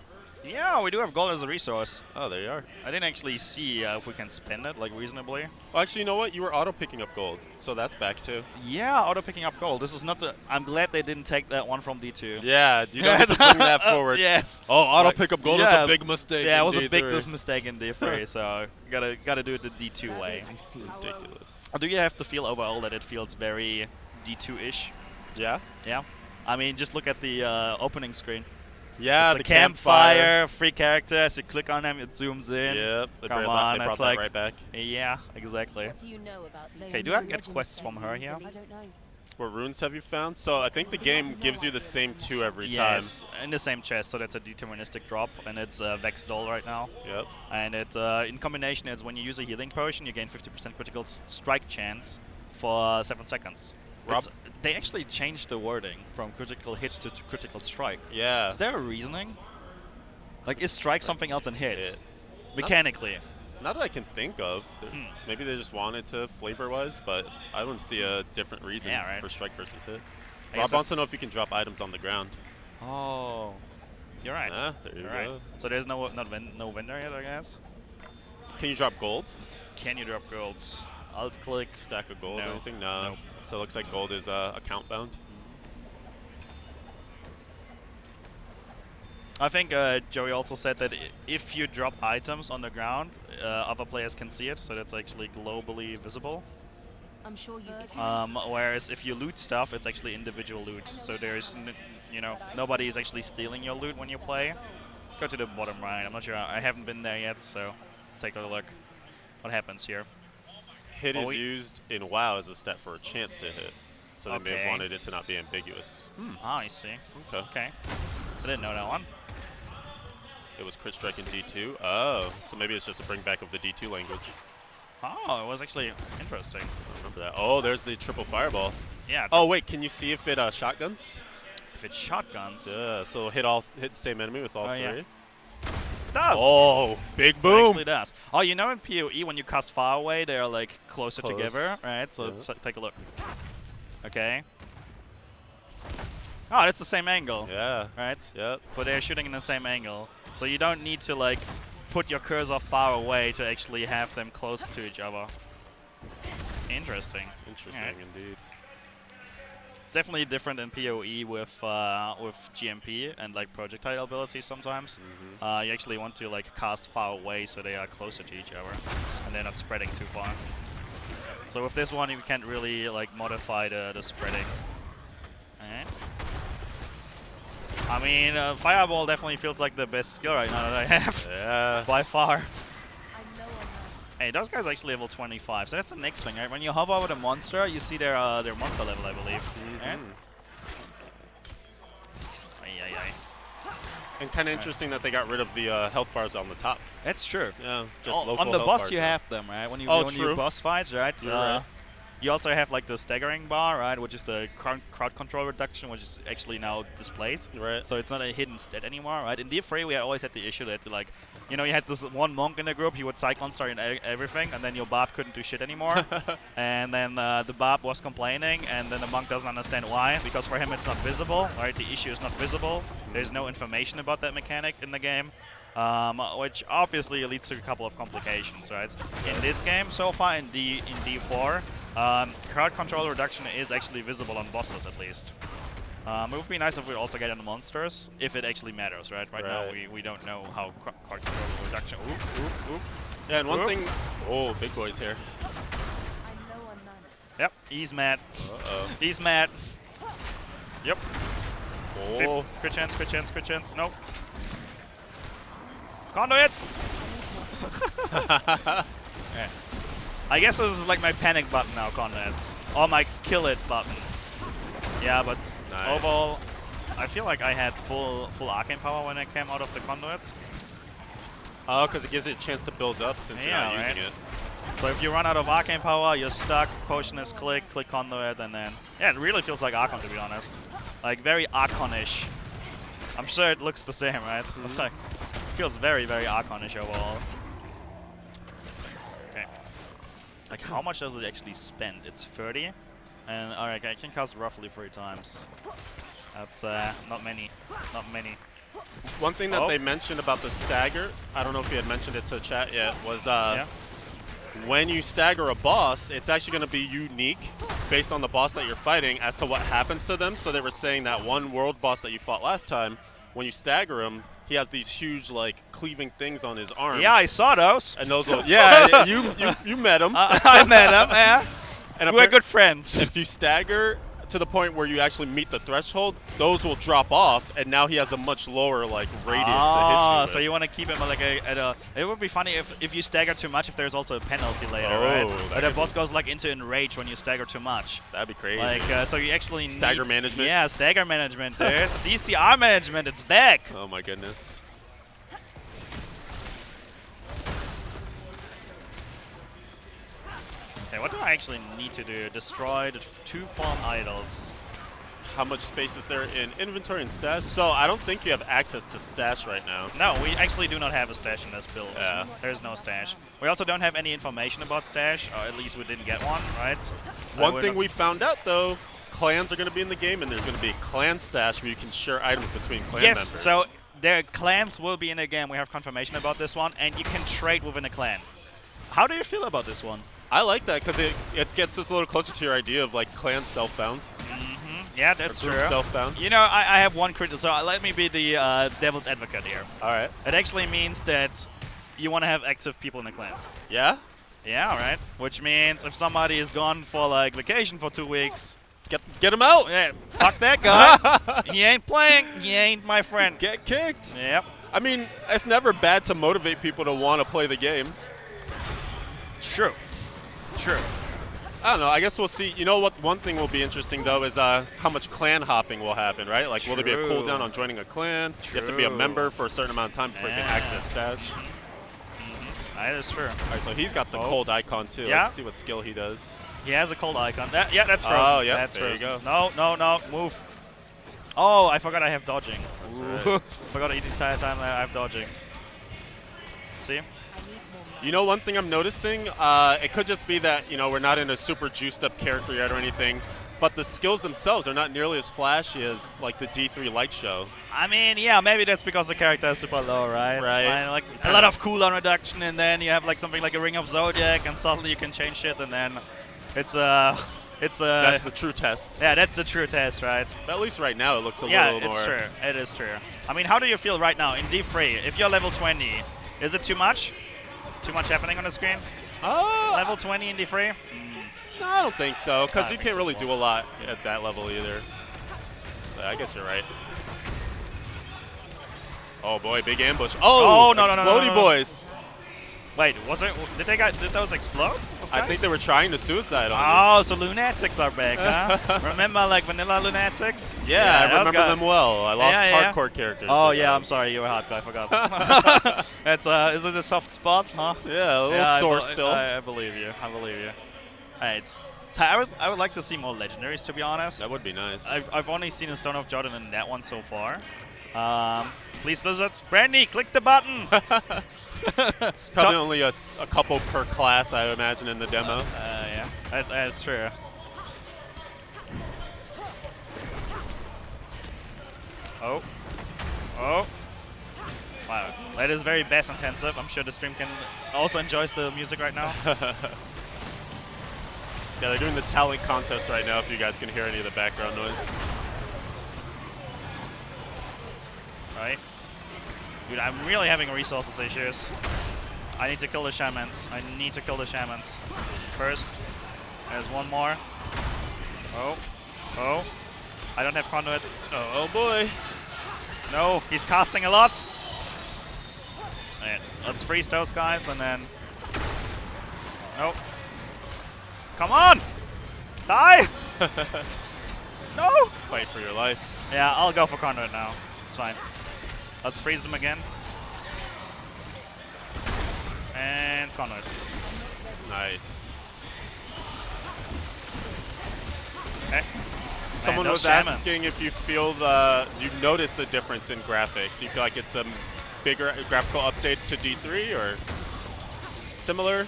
Yeah, we do have gold as a resource. Oh, there you are. I didn't actually see if we can spend it, like, reasonably. Well, actually, you know what? You were auto-picking up gold, so that's back, too. Yeah, auto-picking up gold. This is not the... I'm glad they didn't take that one from D2. Yeah, you don't have to bring that forward. Yes. Oh, auto-pick up gold is a big mistake. Yeah, it was a big mistake in D3, so gotta do it the D2 way. Ridiculous. Do you have to feel overall that it feels very D2-ish? Yeah? Yeah. I mean, just look at the opening screen. Yeah, it's a campfire, free character. As you click on them, it zooms in. Yep, they brought that like, right back. Yeah, exactly. What do you know about okay, do I get quests from her here? I don't know. What runes have you found? So I think the game gives you the same 2 every time. Yes, in the same chest, so that's a deterministic drop, and it's Vex Doll right now. Yep. And it, in combination, it's when you use a healing potion, you gain 50% critical strike chance for 7 seconds. They actually changed the wording from critical hit to critical strike. Yeah. Is there a reasoning? Like, is strike something else than hit? Mechanically. Not that I can think of. Maybe they just wanted to flavor-wise, but I wouldn't see a different reason for strike versus hit. Rob wants to know if you can drop items on the ground. Oh. You're right. Yeah, there you go. Right. So there's no vendor yet, I guess? Can you drop gold? Can you drop golds? Alt click. Stack of gold or anything? No. Nope. So it looks like gold is account bound. I think Joey also said that if you drop items on the ground, other players can see it, so that's actually globally visible. I'm sure you whereas if you loot stuff, it's actually individual loot. So there's, nobody is actually stealing your loot when you play. Let's go to the bottom right. I'm not sure. I haven't been there yet, so let's take a look. What happens here? Hit is used in WoW as a stat for a chance to hit. So they may have wanted it to not be ambiguous. Ah, I see. Okay. I didn't know that one. It was crit strike in D2. Oh, so maybe it's just a bring back of the D2 language. Oh, it was actually interesting. I remember that. Oh, there's the triple fireball. Yeah. Oh wait, can you see if it shotguns? If it shotguns. Yeah, so hit the same enemy with all 3. Yeah. It does. Oh, big boom. It actually does. Oh, you know in PoE when you cast far away, they're like closer together, right? So let's take a look. Okay. Oh, it's the same angle. Yeah. Right? Yep. So they're shooting in the same angle. So you don't need to like put your cursor far away to actually have them close to each other. Interesting. Interesting indeed. definitely different in PoE with GMP and like projectile abilities sometimes. You actually want to like cast far away so they are closer to each other and they're not spreading too far. So with this one you can't really like modify the spreading. Alright. I mean, Fireball definitely feels like the best skill right now that I have. Yeah. By far. Hey, those guys are actually level 25, so that's the next thing, right? When you hover over the monster, you see their monster level, I believe. Right? And kind of interesting that they got rid of the health bars on the top. That's true. Yeah, just local on the health boss bars you now. have them, right? When you True. boss fights, right? Right. You also have like the staggering bar, right? Which is the crowd control reduction, which is actually now displayed. Right. So it's not a hidden stat anymore, right? In D3 we always had the issue that like, you know, you had this one monk in the group, he would Cyclone Star in everything, and then your Barb couldn't do shit anymore. And then the Barb was complaining, and then the monk doesn't understand why, because for him it's not visible, right? The issue is not visible. There's no information about that mechanic in the game. Which obviously leads to a couple of complications, right? In this game, so far in D4, crowd control reduction is actually visible on bosses at least. It would be nice if we also get on the monsters, if it actually matters, right? Right now we don't know how crowd control reduction. Oop. Yeah, and one thing. Oh, big boys here. Yep, he's mad. Uh-oh. He's mad. Yep. Oh. Crit chance. Nope. Conduit! Yeah. I guess this is like my panic button now, Conduit. Or my kill it button. Yeah, but overall, I feel like I had full arcane power when I came out of the Conduit. Oh, because it gives it a chance to build up since you're not using it. So if you run out of arcane power, you're stuck, potion is click Conduit, and then... Yeah, it really feels like Archon, to be honest. Like, very Archon-ish. I'm sure it looks the same, right? It's like... Feels very, very Archon-ish overall. Okay. Like, how much does it actually spend? It's 30. And, alright, I can cast roughly 3 times. That's, not many. Not many. One thing that they mentioned about the stagger, I don't know if you had mentioned it to chat yet, was, when you stagger a boss, it's actually going to be unique based on the boss that you're fighting as to what happens to them. So they were saying that one world boss that you fought last time, when you stagger him, he has these huge, like, cleaving things on his arms. Yeah, I saw those. And those will, yeah, you met him. I met him, yeah. And we're good friends. If you stagger to the point where you actually meet the threshold, those will drop off, and now he has a much lower, like, radius to hit you with. So you want to keep him like at a... It would be funny if you stagger too much, if there's also a penalty later, right? But the boss goes like into enrage when you stagger too much. That'd be crazy. Like, so you actually need... Stagger management? Yeah, stagger management, dude. CCR management, it's back. Oh my goodness. Okay, what do I actually need to do? Destroy the 2 farm idols. How much space is there in inventory and stash? So I don't think you have access to stash right now. No, we actually do not have a stash in this build. Yeah. There's no stash. We also don't have any information about stash, or at least we didn't get one, right? One thing we found out, though, clans are going to be in the game, and there's going to be a clan stash where you can share items between clan members. Yes, so their clans will be in the game. We have confirmation about this one, and you can trade within a clan. How do you feel about this one? I like that because it gets us a little closer to your idea of like clan self-found. Yeah, that's true. Self-found. You know, I have one critical, so let me be the devil's advocate here. All right. It actually means that you want to have active people in the clan. Yeah? Yeah, all right. Which means if somebody is gone for like vacation for 2 weeks, get him out. Yeah, fuck that guy. He ain't playing. He ain't my friend. Get kicked. Yep. I mean, it's never bad to motivate people to want to play the game. True. True. I don't know. I guess we'll see. You know what? One thing will be interesting, though, is how much clan hopping will happen, right? Like, will there be a cooldown on joining a clan? You have to be a member for a certain amount of time before you can access stash. That is true. All right, so he's got the cold icon, too. Yeah. Let's see what skill he does. He has a cold icon. Yeah, that's frozen. Oh, yeah. That's there frozen. you go. No. Move. Oh, I forgot I have dodging. That's right. Forgot the entire time I have dodging. See? You know, one thing I'm noticing, it could just be that, you know, we're not in a super juiced up character yet or anything, but the skills themselves are not nearly as flashy as, like, the D3 light show. I mean, yeah, maybe that's because the character is super low, right? Right. Like, a lot of cooldown reduction, and then you have, like, something like a Ring of Zodiac, and suddenly you can change shit, and then it's, It's That's the true test. yeah, that's the true test, right? But at least right now it looks a Yeah, little more. it's true. It is true. I mean, how do you feel right now in D3? If you're level 20, is it too much? Too much happening on the screen? Level 20 in D3? No, I don't think so, because I you think can't so really as do well. a lot at that level either. So I guess you're right. Oh boy, big ambush. Oh, no, explodey no. boys. Wait, was it? Did those explode? Those I guys? think they were trying to suicide on Oh, so lunatics are back, huh? Remember like vanilla lunatics? you. Yeah, I that was remember good. them well. I lost Yeah. hardcore characters. Oh to yeah, them. I'm sorry, you were hard guy. I forgot. That's is it a soft spot, huh? Yeah, a little Yeah, sore still. I believe you. I believe you. Alright. So I would like to see more legendaries, to be honest. That would be nice. I've only seen a Stone of Jordan in that one so far. Please, Blizzard. Brandy, click the button! It's probably only a couple per class, I imagine, in the demo. Yeah, that's true. Oh. Wow, that is very bass intensive. I'm sure the stream can also enjoys the music right now. Yeah, they're doing the talent contest right now if you guys can hear any of the background noise. Right? Dude, I'm really having resources issues. I need to kill the shamans. First, there's one more. Oh. I don't have conduit. Oh boy. No, he's casting a lot. Alright, let's freeze those guys and then... Nope. Come on! Die! No! Fight for your life. Yeah, I'll go for conduit now. It's fine. Let's freeze them again. And conduit. Nice. Okay. Someone Man, was those shamans. asking if you feel you notice the difference in graphics. Do you feel like it's a bigger graphical update to D3 or similar?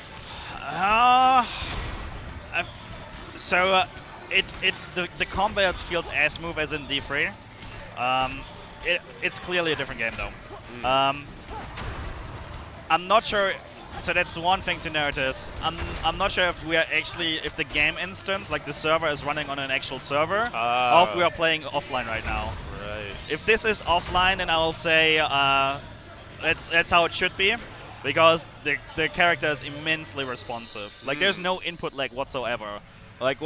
The combat feels as smooth as in D3. It's clearly a different game though. I'm not sure. So that's one thing to notice. I'm not sure if we are if the game instance, like the server, is running on an actual server, or if we are playing offline right now. Right. If this is offline, then I will say that's how it should be, because the character is immensely responsive. Like there's no input lag whatsoever. Like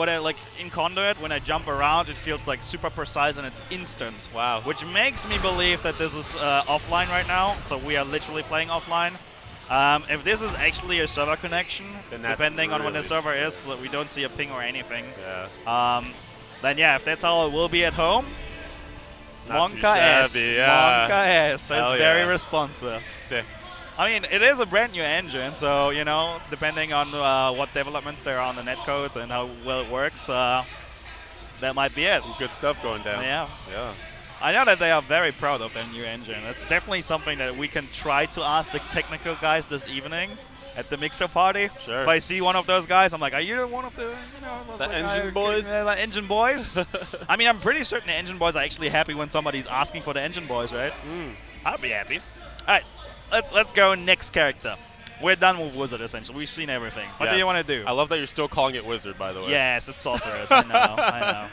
in Conduit, when I jump around, it feels like super precise and it's instant. Wow. Which makes me believe that this is offline right now. So we are literally playing offline. If this is actually a server connection, depending on when the really server sick. is, so we don't see a ping or anything. Yeah. Then yeah, if that's how it will be at home, Not too Monka S. shabby, yeah. Monka S. Hell It's very yeah. responsive. Sick. I mean, it is a brand new engine, so, you know, depending on what developments there are on the netcode and how well it works, that might be it. Some good stuff going down. Yeah. Yeah. I know that they are very proud of their new engine. It's definitely something that we can try to ask the technical guys this evening at the mixer party. Sure. If I see one of those guys, I'm like, are you one of the, The engine boys? The engine boys? I mean, I'm pretty certain the engine boys are actually happy when somebody's asking for the engine boys, right? I'll be happy. All right, let's go next character. We're done with Wizard, essentially. We've seen everything. What do you want to do? I love that you're still calling it Wizard, by the way. Yes, it's Sorceress. I know.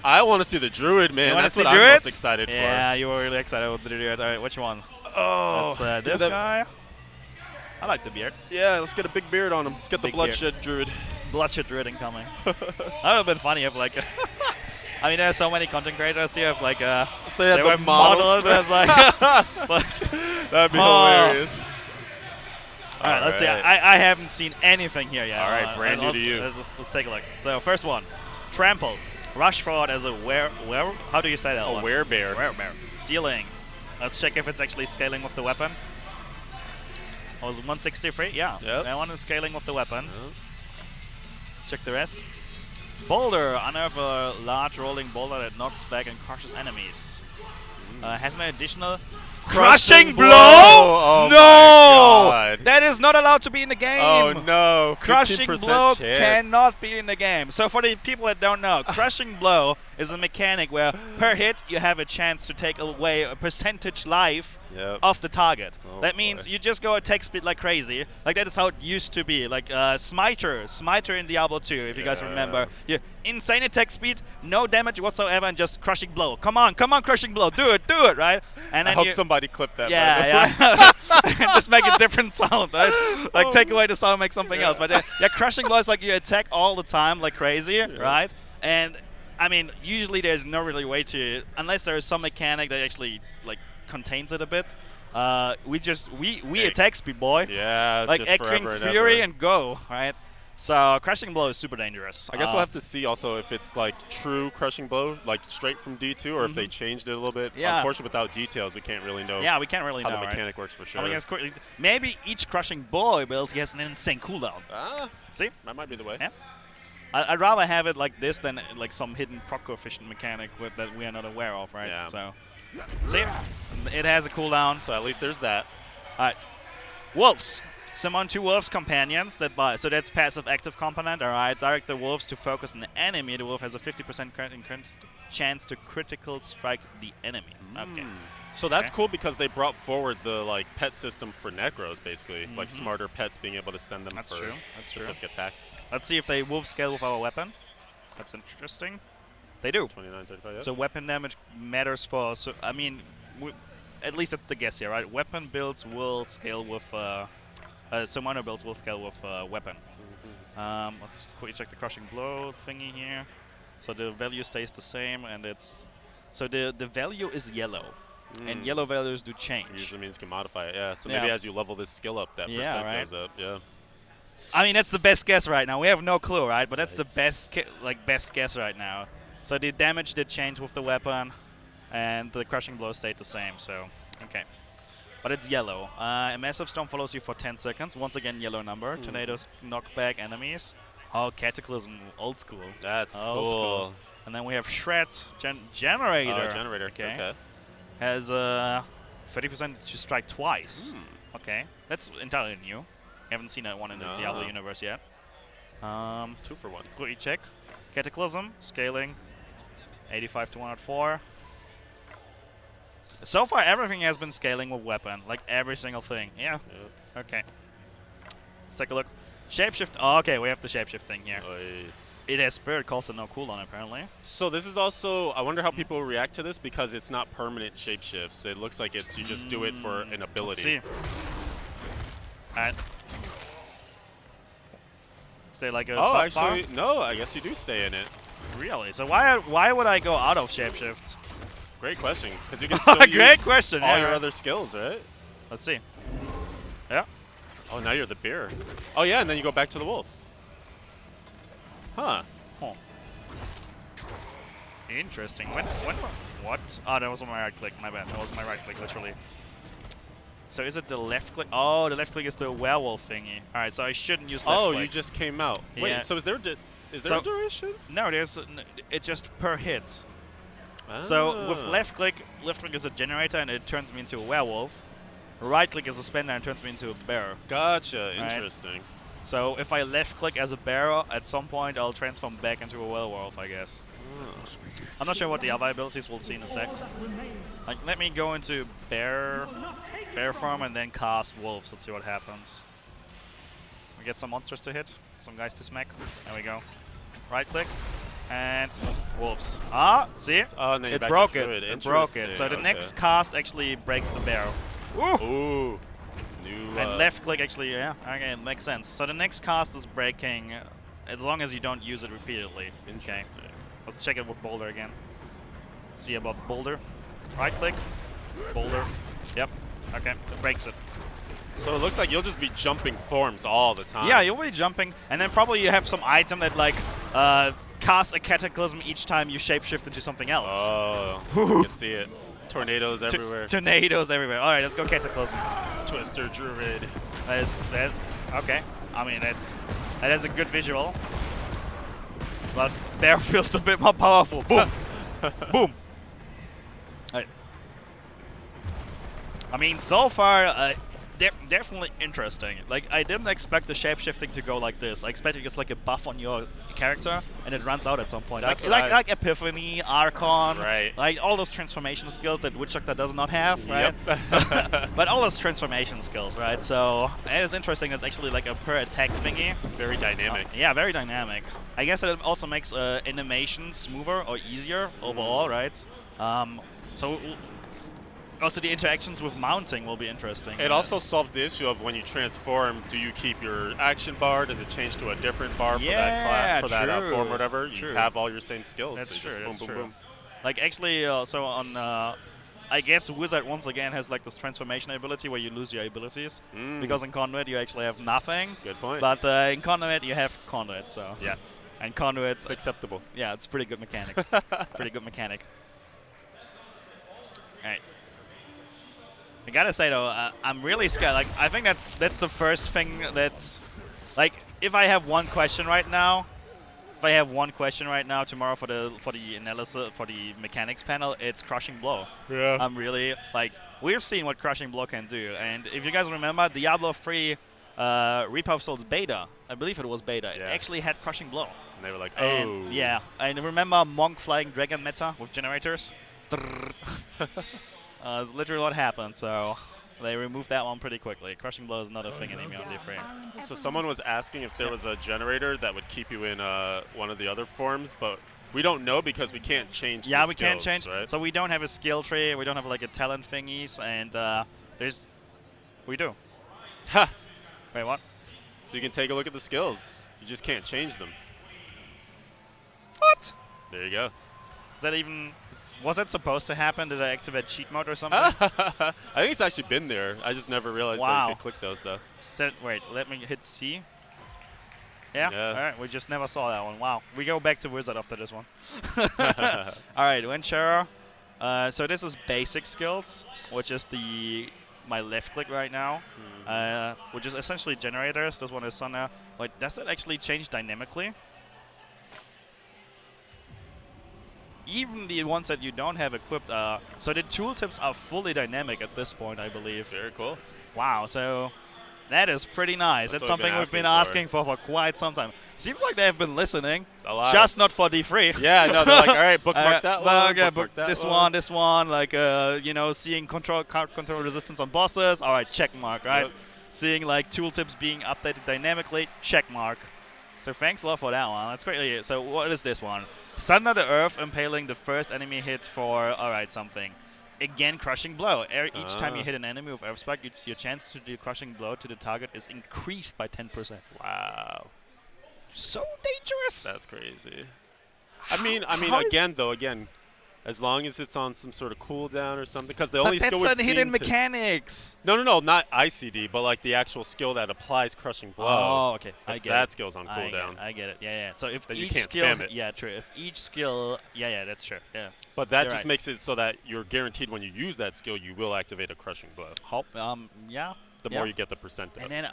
I want to see the Druid, man. That's what I'm Druid? most excited for. Yeah, you were really excited with the Druid. All right, which one? Oh, That's this guy. I like the beard. Yeah, let's get a big beard on him. Let's get the Big Bloodshed Druid. Bloodshed Druid incoming. That would have been funny if, like, I mean, there's so many content creators here. If, like, If they had the were models modeled as, like, that'd be hilarious. All right, let's see. I haven't seen anything here yet. All right, brand new to you. Let's take a look. So, first one, Trample. Rush forward as a how do you say that A one? werebear. Werebear. Dealing. Let's check if it's actually scaling with the weapon. Oh, was 163? Yeah. Yep. That one is scaling with the weapon. Let's check the rest. Boulder. Unearth a large rolling boulder that knocks back and crushes enemies. Has an additional Crushing blow? Oh No! my God. That That is not allowed to be in the game. Oh no! Crushing 15% blow chance. cannot be in the game. So for the people that don't know, crushing blow is a mechanic where per hit you have a chance to take away a percentage life of the target. Oh that means boy. you just go attack speed like crazy. Like that is how it used to be. Like Smiter in Diablo 2, if you guys remember. Yeah, insane attack speed, no damage whatsoever, and just crushing blow. Come on, crushing blow, do it, right? And then I hope somebody clipped that. yeah. Just make a different sound, right? Like take away the sound, make something else. But yeah, crushing blow is like you attack all the time like crazy, right? And I mean, usually there's no really way to, unless there is some mechanic that actually like contains it a bit. We attack speed, boy. Yeah, like just Echoing forever Fury and and go, right? So crushing blow is super dangerous. I guess we'll have to see also if it's like true crushing blow, like straight from D2, or if they changed it a little bit. Yeah. Unfortunately, without details, we can't really know. Yeah, we can't really how know the right? mechanic works for sure. I mean, maybe each crushing blow ability has an insane cooldown. See? That might be the way. Yeah. I'd rather have it like this than like some hidden proc coefficient mechanic that we are not aware of, right? Yeah. So, see? It has a cooldown. So at least there's that. All right. Wolves. Summon 2 wolves companions that buy. So that's passive active component. All right. Direct the wolves to focus on the enemy. The wolf has a 50% chance to critical strike the enemy. Okay. So that's cool because they brought forward the like pet system for Necros, basically, like smarter pets being able to send them for specific attacks. Let's see if they wolf scale with our weapon. That's interesting. They do. 29, 35. Yeah. So weapon damage matters for. So I mean, at least that's the guess here, right? Weapon builds will scale with. So minor builds will scale with weapon. Let's quickly check the crushing blow thingy here. So the value stays the same, and it's so the value is yellow, and yellow values do change. Usually means you can modify it. Yeah. So maybe as you level this skill up, that percent goes up. Yeah. I mean, that's the best guess right now. We have no clue, right? But that's the best best guess right now. So the damage did change with the weapon, and the crushing blow stayed the same. So okay. But it's yellow. A massive storm follows you for 10 seconds. Once again, yellow number. Tornadoes knock back enemies. Oh, Cataclysm, old school. That's old school. And then we have Shred, Generator. Generator, okay. Has 30% to strike twice. Okay, that's entirely new. Haven't seen that one in the Diablo universe yet. 2 for 1. Quickly check. Cataclysm, scaling, 85 to 104. So far, everything has been scaling with weapon, like every single thing. Yeah. Okay. Let's take a look. Shapeshift. Oh, okay, we have the shapeshift thing here. Nice. It has spirit cost and no cooldown apparently. So this is also. I wonder how people react to this because it's not permanent shapeshifts. It looks like it's you just do it for an ability. Let's see. Alright. Stay like a. Oh, actually, no. I guess you do stay in it. Really? So why would I go out of shapeshift? Great question. Because you can still Great use question. all your other skills, right? Let's see. Yeah. Oh, now you're the bear. Oh, yeah, and then you go back to the wolf. Huh. Interesting. When? What? Oh, that was on my right click. My bad. That was my right click, literally. So is it the left click? Oh, the left click is the werewolf thingy. All right, so I shouldn't use left click. You just came out. Wait, Yeah. so is there a duration? No, there's. It's just per hit. So with left click is a generator and it turns me into a werewolf. Right click is a spender and turns me into a bear. Gotcha. Interesting. So if I left click as a bear, at some point I'll transform back into a werewolf, I guess. I'm not sure what the other abilities we'll see in a sec. Like, let me go into bear form and then cast wolves. Let's see what happens. We get some monsters to hit, some guys to smack. There we go. Right click. And wolves. Ah, see? Oh, and then it broke it. It broke it. So the next cast actually breaks the bear. Ooh. And left click actually, yeah. Okay, it makes sense. So the next cast is breaking as long as you don't use it repeatedly. Interesting. Okay. Let's check it with boulder again. Let's see about boulder. Right click. Boulder. Yep. Okay. It breaks it. So it looks like you'll just be jumping forms all the time. Yeah, you'll be jumping, and then probably you have some item that like casts a cataclysm each time you shapeshift into something else. Oh, you can see it. Tornadoes everywhere. Tornadoes everywhere. All right, let's go cataclysm. Twister Druid. That. Okay. I mean that is a good visual, but bear feels a bit more powerful. Boom. Boom. All right. I mean, so far definitely interesting. Like, I didn't expect the shapeshifting to go like this. I expected it's like a buff on your character, and it runs out at some point. That's Like Epiphany, Archon, Right. like all those transformation skills that Witch Doctor does not have, right? Yep. But all those transformation skills, right? So it is interesting. It's actually like a per attack thingy. Very dynamic. Yeah, very dynamic. I guess it also makes animation smoother or easier overall, right? So also the interactions with mounting will be interesting. It also solves the issue of when you transform, do you keep your action bar? Does it change to a different bar for that class, for that form or whatever? You have all your same skills. That's so true. Just boom, boom, boom. Like actually, so on, I guess Wizard once again has like this transformation ability where you lose your abilities. Because in Conduit you actually have nothing. Good point. But in Conduit you have Conduit, so. Yes. And Conduit. It's acceptable. Yeah, it's pretty good mechanic. Pretty good mechanic. Alright. I gotta say though, I'm really scared. Like, I think that's the first thing that's, like, if I have one question right now, tomorrow for the analysis for the mechanics panel, it's Crushing Blow. Yeah. I'm really like, we've seen what Crushing Blow can do, and if you guys remember, Diablo 3 Reaper of Souls beta, I believe it was beta, it actually had Crushing Blow. And they were like, And, yeah, and remember Monk Flying Dragon meta with generators? It's literally what happened, so they removed that one pretty quickly. Crushing Blow is not a thing anymore on D3. So someone was asking if there was a generator that would keep you in one of the other forms, but we don't know because we can't change the we can't skills, change. right? So we don't have a skill tree, we don't have like a talent thingies, and we do. Ha! Wait, what? So you can take a look at the skills. You just can't change them. What? There you go. Is that even... Was it supposed to happen? Did I activate cheat mode or something? I think it's actually been there. I just never realized that you could click those, though. Wait, let me hit C. Yeah? Yeah. All right, we just never saw that one. Wow. We go back to Wizard after this one. All right, Ventura. So this is basic skills, which is my left click right now, which is essentially generators. This one is on there. Wait, does it actually change dynamically? Even the ones that you don't have equipped are... So the tooltips are fully dynamic at this point, I believe. Very cool. Wow, so that is pretty nice. That's something we've been asking for quite some time. Seems like they've been listening. A lot. Just not for D3. Yeah, no, they're like, all right, bookmark that one, Okay, bookmark that this one, like, you know, seeing control resistance on bosses, all right, check mark, right? Yep. Seeing, like, tooltips being updated dynamically, check mark. So thanks a lot for that one. That's great. So what is this one? Sunder the Earth, impaling the first enemy hit for, alright, something. Again, Crushing Blow. Each time you hit an enemy with Earth Spike, your chance to do Crushing Blow to the target is increased by 10%. Wow. So dangerous! That's crazy. I mean, again, as long as it's on some sort of cooldown or something, because the only skill we've But that's a hidden seen mechanics! No, not ICD, but like the actual skill that applies Crushing Blow. Oh, okay. If that skill's on I cooldown. get it. Yeah. So if then each you can't skill, spam it. yeah, true. If each skill, yeah, that's true. Yeah. But that You're just right. makes it so that you're guaranteed when you use that skill, you will activate a Crushing Blow. Yeah. The more you get the percent of. And then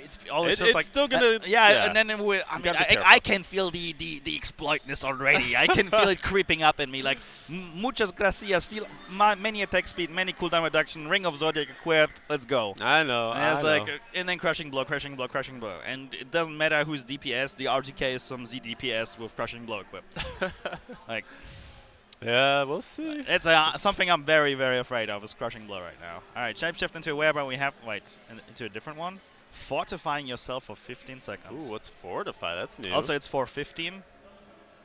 it's always just it's like still gonna. and then I mean, gotta be I can feel the exploitness already. I can feel it creeping up in me. Like, muchas gracias. Feel many attack speed, many cooldown reduction. Ring of Zodiac equipped. Let's go. I know. And it's like, and then Crushing Blow, and it doesn't matter who's DPS. The RGK is some Z DPS with Crushing Blow equipped. Like. Yeah, we'll see. It's something I'm very, very afraid of is Crushing Blow right now. All right, shapeshift into a werebear. We have into a different one. Fortifying yourself for 15 seconds. Ooh, what's Fortify? That's new. Also, it's for 15.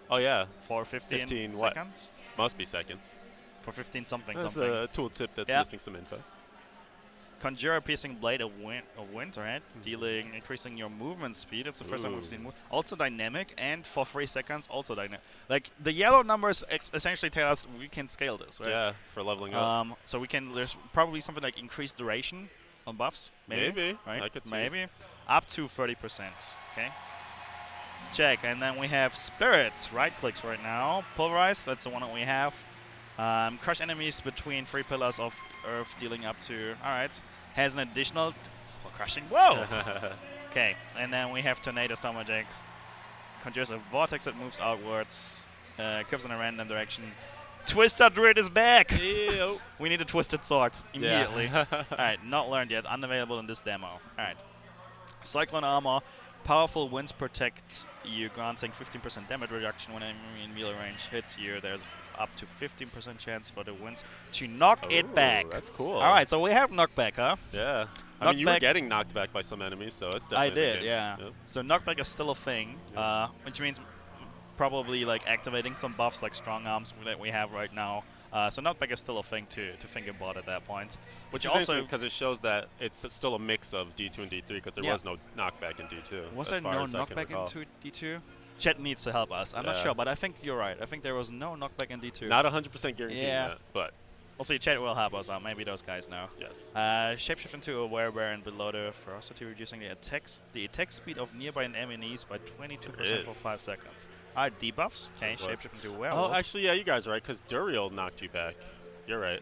Oh yeah. For 15 seconds. What? Must be seconds. For 15 something. That's a tooltip that's missing some info. Conjure a piercing blade of wind, right? Increasing your movement speed. It's the first time we've seen. Also dynamic, and for 3 seconds, also dynamic. Like, the yellow numbers essentially tell us we can scale this, right? Yeah, for leveling up. So we can. There's probably something like increased duration on buffs. Maybe. Right? I could see. Maybe. Up to 30%. Okay. Let's check, and then we have Spirit. Right clicks right now. Pulverized. That's the one that we have. Crush enemies between 3 pillars of earth, dealing up to... Alright. Has an additional... Crushing... Whoa! Okay. And then we have Tornado Storm Magic. Conjures a vortex that moves outwards. Curves in a random direction. Twisted Druid is back! Ew. We need a Twisted Sword immediately. Yeah. Alright, not learned yet. Unavailable in this demo. Alright. Cyclone Armor. Powerful winds protect you, granting 15% damage reduction when enemy in melee range hits you. There's up to 15% chance for the winds to knock it back. That's cool. Alright, so we have knockback, huh? Yeah. I mean, you were getting knocked back by some enemies, so it's definitely I did, game. yeah. Yep. So knockback is still a thing, which means probably like activating some buffs like strong arms that we have right now. So knockback is still a thing to think about at that point. Which also because it shows that it's still a mix of D2 and D3 because there was no knockback in D2. Was there no knockback in D2? Chat needs to help us. I'm not sure, but I think you're right. I think there was no knockback in D2. Not 100% guaranteed that, but also chat will help us out. Maybe those guys know. Yes. Shapeshift into a werebear below the ferocity, reducing the attack speed of nearby enemies by 22% for 5 seconds. Alright, debuffs. Okay, shapeshift into a werewolf. Oh, actually, yeah, you guys are right, because Duriel knocked you back. You're right.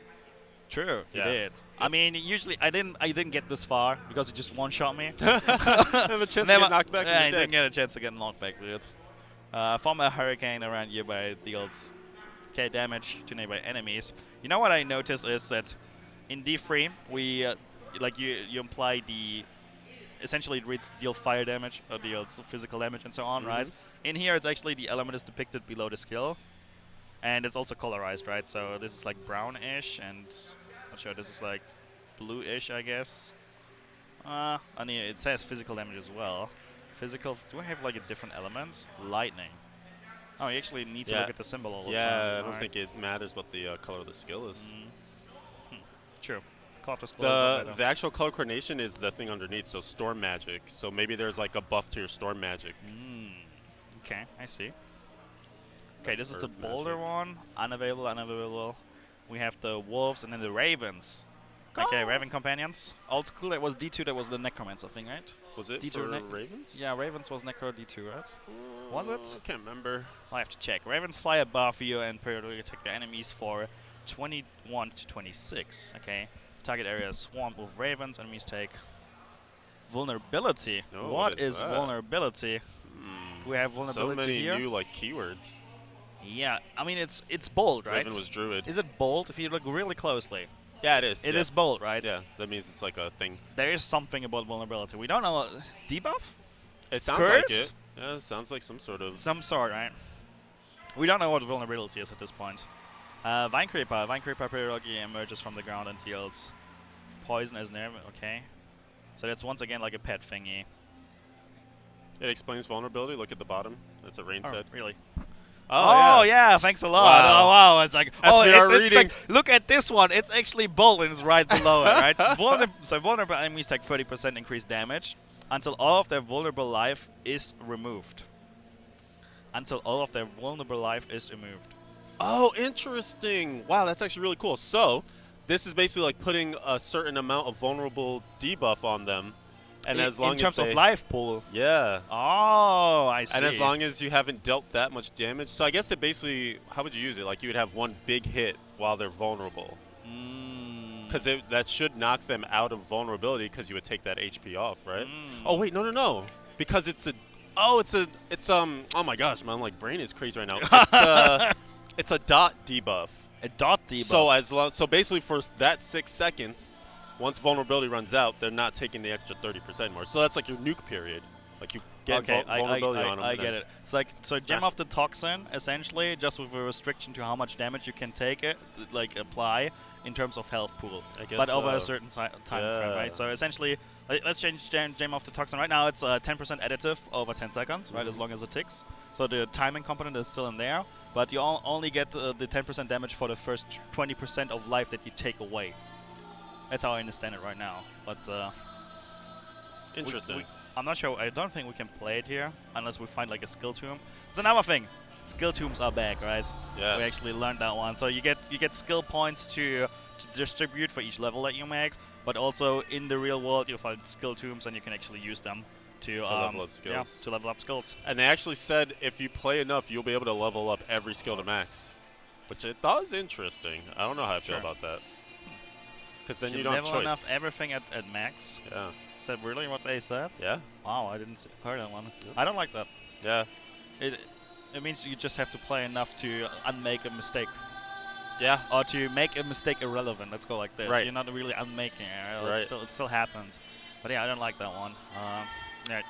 True, yeah. you did. I mean, usually I didn't get this far because it just one-shot me. Have a chance to get knocked back. Yeah, I didn't get a chance to get knocked back, dude. Form a hurricane around you by deals damage to nearby enemies. You know what I noticed is that in D3 we you imply the essentially it reads deal fire damage or deals physical damage and so on, right? In here it's actually the element is depicted below the skill, and it's also colorized, right? So this is like brownish, and not sure this is like bluish, I guess. And it says physical damage as well. Physical. Do I have like a different element? Lightning. Oh, you actually need to look at the symbol all the time. Yeah, I don't think it matters what the color of the skill is. True. The actual color coordination is the thing underneath, so storm magic. So maybe there's like a buff to your storm magic. Okay, I see. Okay, this is the boulder one. Unavailable. We have the wolves and then the ravens. Okay, Raven Companions. Old school, that was D2, that was the Necromancer thing, right? Was it D2 for Ravens? Yeah, Ravens was Necro D2, right? Was it? I can't remember. I'll have to check. Ravens fly above you and periodically attack the enemies for 21 to 26. Okay. Target area is swamped with ravens. Enemies take vulnerability. Oh, what is vulnerability? We have vulnerability here. So many new like keywords. Yeah, I mean it's bold, right? Raven was Druid. Is it bold? If you look really closely. Yeah, it is. It is bold, right? Yeah, that means it's like a thing. There is something about vulnerability. We don't know. Debuff? It sounds Curse? like it. Yeah, it sounds like some sort of... Some sort, right? We don't know what vulnerability is at this point. Vine Creeper. Vine Creeper periodically emerges from the ground and deals poison as near. Okay. So that's once again like a pet thingy. It explains vulnerability. Look at the bottom. That's what Rain said. Really? Oh, yeah, thanks a lot. Wow. Oh, wow. It's like, it's like, look at this one. It's actually bold and it's right below it, right? So vulnerable enemies take 30% increased damage until all of their vulnerable life is removed. Until all of their vulnerable life is removed. Oh, interesting. Wow, that's actually really cool. So, this is basically like putting a certain amount of vulnerable debuff on them. And as long in terms of life pool. Yeah. Oh, I see. And as long as you haven't dealt that much damage. So I guess it basically, how would you use it? Like you would have one big hit while they're vulnerable. Because that should knock them out of vulnerability because you would take that HP off, right? Oh, wait, no. Because it's a, oh my gosh, my like brain is crazy right now. It's a dot debuff. A dot debuff. So basically for that 6 seconds, once vulnerability runs out, they're not taking the extra 30% anymore. So that's like your nuke period. Like you get vulnerability on them. I get it. It's like, so gem off the toxin, essentially, just with a restriction to how much damage you can take it, like apply in terms of health pool. I guess but over a certain time frame, right? So essentially, let's change gem off the toxin. Right now it's 10% additive over 10 seconds, right, as long as it ticks. So the timing component is still in there, but you only get the 10% damage for the first 20% of life that you take away. That's how I understand it right now. But interesting. I'm not sure. I don't think we can play it here unless we find like a skill tomb. It's another thing. Skill tombs are back, right? Yeah. We actually learned that one. So you get skill points to distribute for each level that you make, but also in the real world you'll find skill tombs and you can actually use them to level up skills. Yeah, to level up skills. And they actually said if you play enough, you'll be able to level up every skill to max, which it does interesting. I don't know how I feel about that. Because then you don't have choice. Level enough everything at max. Yeah. Is that really what they said? Yeah. Wow, I didn't heard that one. Yep. I don't like that. Yeah. It means you just have to play enough to unmake a mistake. Yeah. Or to make a mistake irrelevant. Let's go like this. Right. You're not really unmaking it. Right. It still happens. But yeah, I don't like that one. Yeah.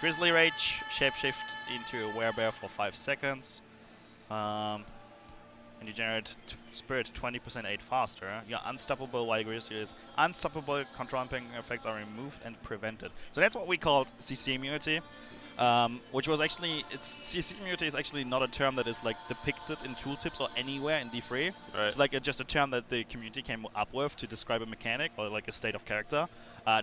Grizzly Rage, shapeshift into a werebear for 5 seconds. And you generate Spirit 20% 8 faster. You're unstoppable while Grizzly is unstoppable. Controlling effects are removed and prevented. So that's what we called CC immunity. Which was actually, CC immunity is actually not a term that is like depicted in tooltips or anywhere in D3. Right. It's like just a term that the community came up with to describe a mechanic or like a state of character.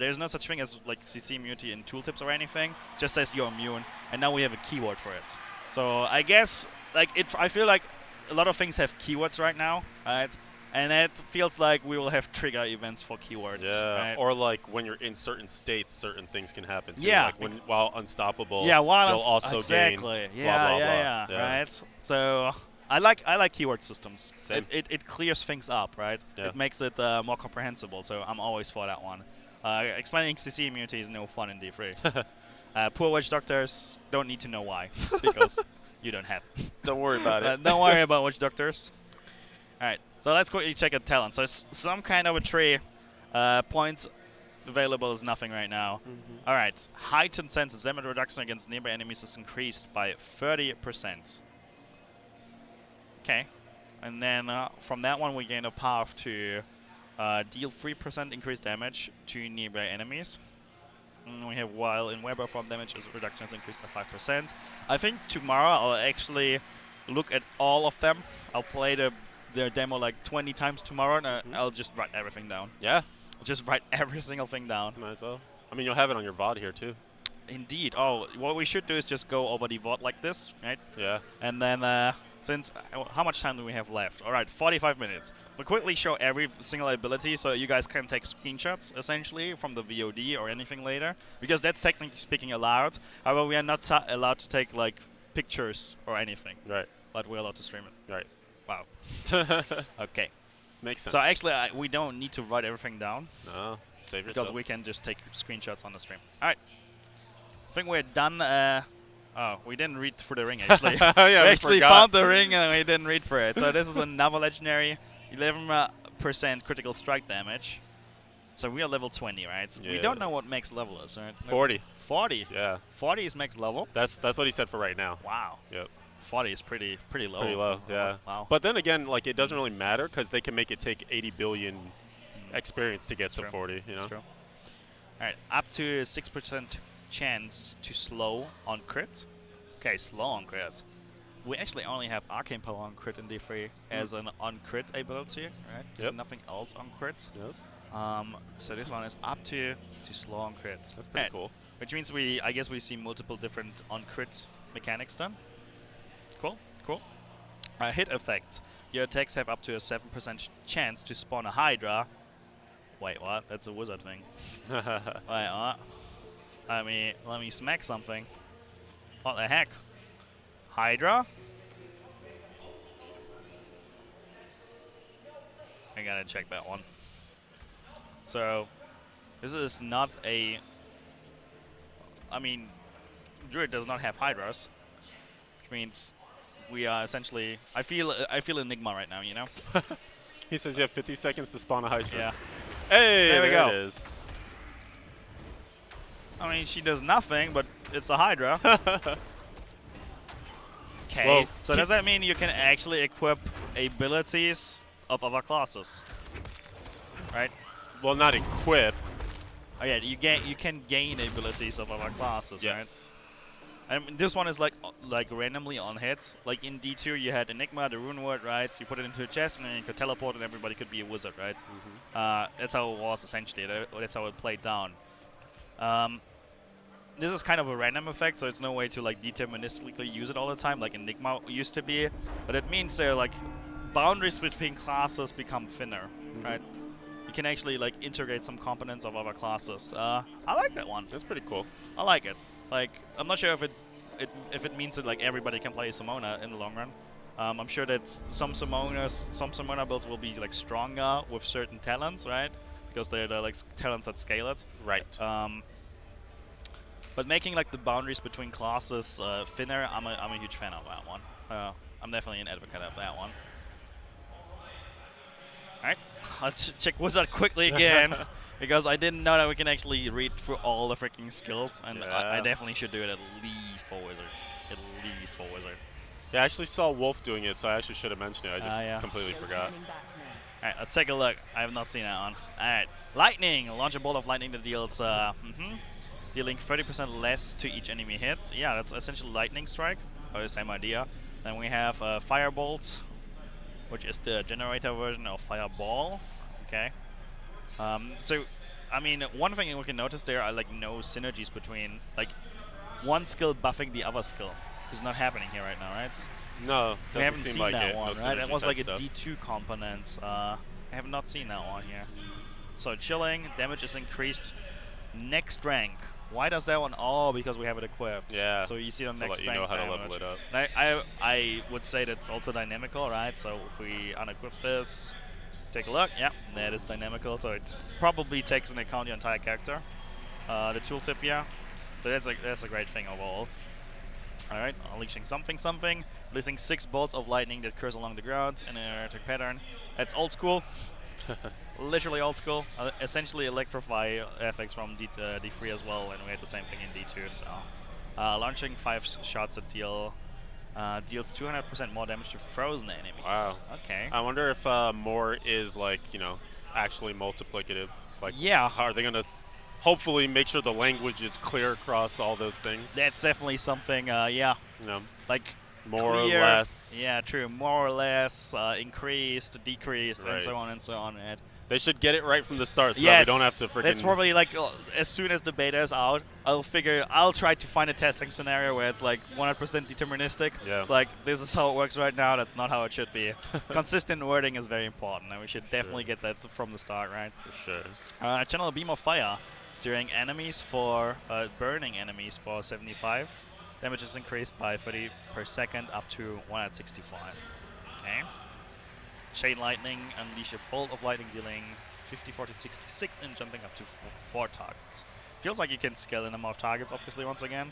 There's no such thing as like CC immunity in tooltips or anything. It just says you're immune, and now we have a keyword for it. So I guess like I feel like a lot of things have keywords right now, right? And it feels like we will have trigger events for keywords. Yeah, right? or like when you're in certain states, certain things can happen too. Yeah. Like while unstoppable, yeah, while you'll also exactly. gain Yeah, blah, blah, yeah, blah. yeah, right? So I like keyword systems. Same. It clears things up, right? Yeah. It makes it more comprehensible, so I'm always for that one. Explaining CC immunity is no fun in D3. Poor witch doctors don't need to know why, because you don't have. Don't worry about it. Don't worry about witch doctors. Alright, so let's quickly check a talent. So it's some kind of a tree. Points available is nothing right now. Alright, heightened senses. Damage reduction against nearby enemies is increased by 30%. Okay, and then from that one we gain a path to deal 3% increased damage to nearby enemies. And we have while in weber form damage is reduction is increased by 5%. I think tomorrow I'll actually look at all of them. I'll play their demo like 20 times tomorrow, and I'll just write everything down. Yeah. I'll just write every single thing down. Might as well. I mean, you'll have it on your VOD here too. Indeed. Oh, what we should do is just go over the VOD like this, right? Yeah. And then, since how much time do we have left? All right, 45 minutes. We'll quickly show every single ability so you guys can take screenshots, essentially, from the VOD or anything later. Because that's technically speaking allowed. However, we are not allowed to take, like, pictures or anything. Right. But we're allowed to stream it. Right. Wow. Okay. Makes sense. So actually, we don't need to write everything down. No. Save yourself. Because we can just take screenshots on the stream. All right. I think we're done. Oh, we didn't read through the ring, actually. Yeah, we we actually forgot. found the ring and we didn't read for it. So this is another legendary, 11% critical strike damage. So we are level 20, right? Yeah. We don't know what max level is, right? 40. 40. Yeah. 40 is max level? That's what he said for right now. Wow. Yep. 40 is pretty low. Pretty low, yeah. Wow. But then again, like it doesn't really matter because they can make it take 80 billion experience to get That's to true. 40. You know. That's true. All right, up to 6% chance to slow on crit. Okay, slow on crit. We actually only have arcane power on crit in D3 as an on crit ability, right? There's nothing else on crit. Yep. So this one is up to slow on crit. That's pretty cool. Which means I guess we see multiple different on crit mechanics then. Cool, cool. Hit effect. Your attacks have up to a 7% chance to spawn a Hydra. Wait, what? That's a wizard thing. Wait, what? Let me smack something. What the heck? Hydra? I gotta check that one. So, this is not a... I mean, Druid does not have Hydras, which means we are essentially... I feel Enigma right now, you know? He says you have 50 seconds to spawn a Hydra. Yeah. Hey, There we go. it is. I mean, she does nothing, but it's a Hydra. Okay, Well, so does that mean you can actually equip abilities of other classes? Right? Well, not equip. Oh yeah, you can gain abilities of other classes, Yes. right? And this one is like randomly on hits. Like in D2 you had Enigma, the Rune word, right? So you put it into a chest and then you could teleport and everybody could be a wizard, right? That's how it was essentially. That's how it played down. This is kind of a random effect, so it's no way to like deterministically use it all the time, like Enigma used to be. But it means they're like boundaries between classes become thinner, right? You can actually like integrate some components of other classes. I like that one. That's pretty cool. I like it. Like I'm not sure if it means that like everybody can play Summoner in the long run. I'm sure that some Summoner builds will be like stronger with certain talents, right? Because they're the like talents that scale it. Right. But making like the boundaries between classes thinner, I'm a huge fan of that one. I'm definitely an advocate of that one. Alright, let's check Wizard quickly again. Because I didn't know that we can actually read through all the freaking skills. And I definitely should do it at least for Wizard. At least for Wizard. Yeah, I actually saw Wolf doing it, so I actually should have mentioned it. I just completely forgot. Alright, let's take a look. I have not seen that one. Alright, Lightning. Launch a bolt of lightning that deals dealing 30% less to each enemy hit. Yeah, that's essentially Lightning Strike. Or the same idea. Then we have Firebolt, which is the generator version of Fireball. Okay. So, I mean, one thing we can notice there are like no synergies between like one skill buffing the other skill. It's not happening here right now, right? No, we haven't seem seen like that it. one, No right? That was like a stuff. D2 component. I have not seen that one here. So chilling, damage is increased. Next rank. Why does that one? Oh, because we have it equipped. Yeah. So you see on to next let you rank know how damage. to level it up. I would say that's also dynamical, right? So if we unequip this, take a look. Yeah, that is dynamical. So it probably takes into account your entire character. The tooltip, yeah. So that's a great thing overall. All right, unleashing something, releasing 6 bolts of lightning that curse along the ground in an erratic pattern. That's old school. Literally old school. Essentially electrify effects from D3 as well, and we had the same thing in D2. So, launching 5 shots that deals 200% more damage to frozen enemies. Wow. Okay. I wonder if more is like, you know, actually multiplicative. Like, yeah. How are they gonna hopefully make sure the language is clear across all those things? That's definitely something. Yeah. You know, like more clear, or less. Yeah, true. More or less, increased, decreased, right. and so on and so on. And they should get it right from the start, so yes, that we don't have to freaking. That's probably like as soon as the beta is out, I'll try to find a testing scenario where it's like 100% deterministic. Yeah. It's like this is how it works right now. That's not how it should be. Consistent wording is very important, and we should definitely get that from the start, right? For sure. Channel a beam of fire during enemies for burning enemies for 75. Damage is increased by 30 per second up to 165. Okay. Chain lightning, unleash a bolt of lightning dealing 50, 40, 66 and jumping up to 4 targets. Feels like you can scale the number of targets, obviously, once again.